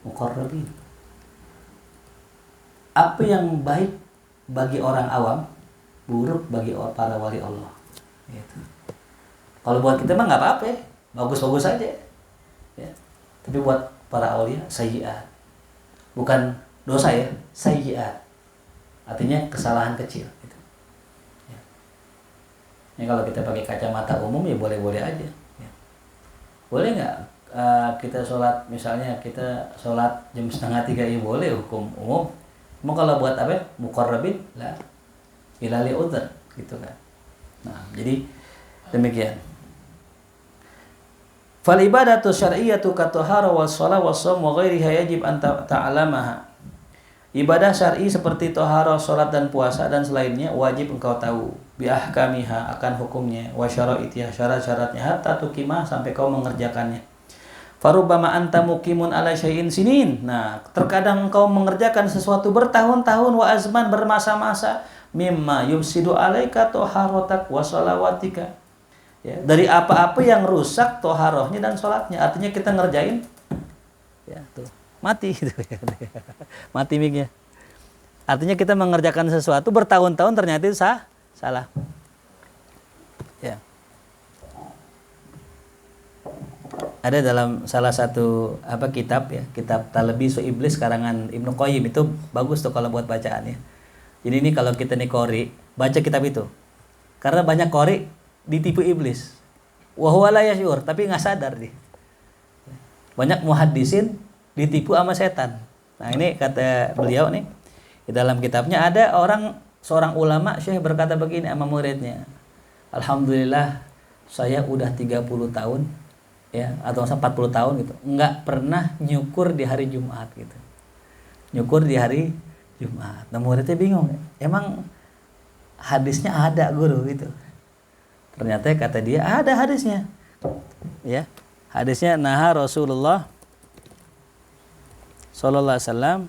muqarrabin. Apa yang baik bagi orang awam, buruk bagi para wali Allah. Gitu. Kalau buat kita mah nggak apa-apa, bagus-bagus aja. Ya. Tapi buat para aulia, sayyiat. Bukan dosa ya, sayyiat. Artinya kesalahan kecil. Gitu. Ya. Ya, kalau kita pakai kacamata umum ya boleh-boleh aja. Ya. Boleh nggak kita sholat, misalnya kita sholat jam 2:30 ya boleh, hukum umum. Mau kalau buat apa? Muqarrabin lah, ilali udhar gitu kan. Nah, jadi demikian. Fal ibadatu syar'iyyatu ka tahara was shalah was shaum wa ghairiha yajib an ta'lamaha. Ibadah syar'i seperti tahara, salat dan puasa dan selainnya wajib engkau tahu bi ahkamiha, akan hukumnya, wa syara'itiha, syarat-syaratnya, hatta tuqimah, sampai kau mengerjakannya. Farubbama anta muqimun ala syai'in sinin. Nah, terkadang engkau mengerjakan sesuatu bertahun-tahun, wa azman, bermasa-masa, mimma yufsidu alaika taharatak wa shalawatika. Ya, dari apa-apa yang rusak toharohnya dan sholatnya. Artinya kita ngerjain, ya tuh mati gitu. Mati miknya. Artinya kita mengerjakan sesuatu bertahun-tahun ternyata itu salah. Ya. Ada dalam salah satu kitab ya, kitab Talbisu Iblis karangan Ibnu Qayyim, itu bagus tuh kalau buat bacaannya. Jadi ini kalau kita nih qori, baca kitab itu. Karena banyak qori ditipu iblis. Wa huwa la yashur, tapi enggak sadar dia. Banyak muhaddisin ditipu sama setan. Nah, ini kata beliau nih, di dalam kitabnya ada seorang ulama syekh berkata begini sama muridnya. Alhamdulillah saya udah 30 tahun ya, atau 40 tahun gitu, enggak pernah nyukur di hari Jumat gitu. Nyukur di hari Jumat. Nah, muridnya bingung, emang hadisnya ada guru gitu. Ternyata kata dia ada hadisnya. Ya. Hadisnya naha Rasulullah sallallahu alaihi wasallam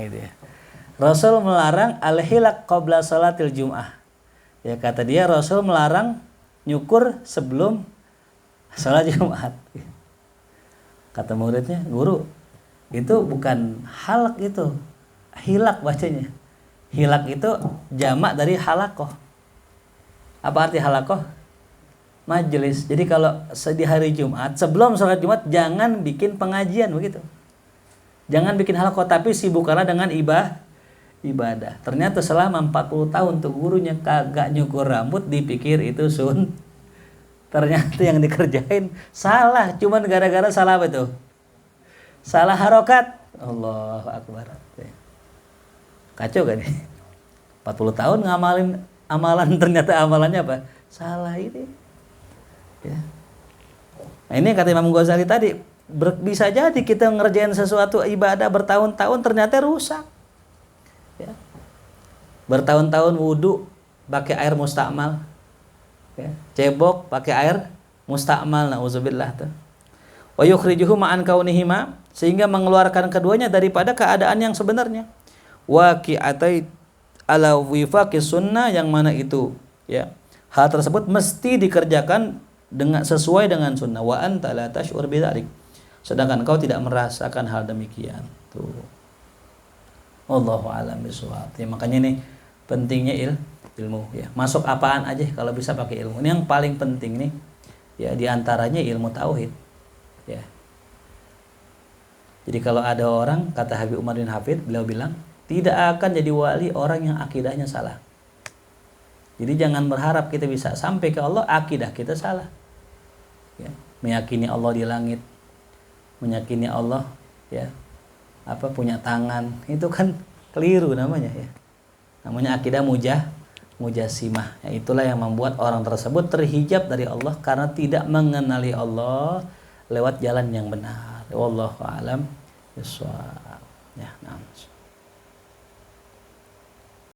gitu ya. Rasul melarang al-hilaq qabla salatil Jum'ah. Ya, kata dia Rasul melarang nyukur sebelum salat Jumat. Kata muridnya, guru, itu bukan halak, itu hilak bacanya. Hilak itu jamak dari halakoh. Apa arti halakoh? Majelis. Jadi kalau di hari Jumat, sebelum sholat Jumat jangan bikin pengajian begitu. Jangan bikin halakoh, tapi sibukkanlah dengan ibadah. Ternyata selama 40 tahun tuh gurunya kagak nyukur rambut, dipikir itu Ternyata yang dikerjain salah, cuman gara-gara salah apa tuh? Salah harokat. Allahu Akbar. Kacau kan nih? 40 tahun ngamalin amalan, ternyata amalannya apa? Salah ini. Ya. Nah, ini kata Imam Ghazali tadi, bisa jadi kita ngerjain sesuatu ibadah bertahun-tahun ternyata rusak. Ya. Bertahun-tahun wudu pakai air mustakmal. Ya. Cebok pakai air mustakmal, nauzubillah tuh. wa yukhrijuhu ma'an kaunihima, sehingga mengeluarkan keduanya daripada keadaan yang sebenarnya. Waqi'atai ala wifaqis sunnah, yang mana itu ya hal tersebut mesti dikerjakan dengan sesuai dengan sunnah. Wa anta la tash'ur bidzalik, sedangkan kau tidak merasakan hal demikian. Tuh. Wallahu a'lam bishawab. Ya, makanya ini pentingnya ilmu ya. Masuk apaan aja kalau bisa pakai ilmu. Ini yang paling penting nih ya, diantaranya ilmu tauhid ya. Jadi kalau ada orang, kata Habib Umar bin Hafid, beliau bilang tidak akan jadi wali orang yang akidahnya salah. Jadi jangan berharap kita bisa sampai ke Allah akidah kita salah ya. Meyakini Allah di langit, meyakini Allah ya punya tangan, itu kan keliru namanya ya. Namanya akidah mujasimah ya. Itulah yang membuat orang tersebut terhijab dari Allah karena tidak mengenali Allah lewat jalan yang benar. Wallahu a'lam bishawab. Ya, nah.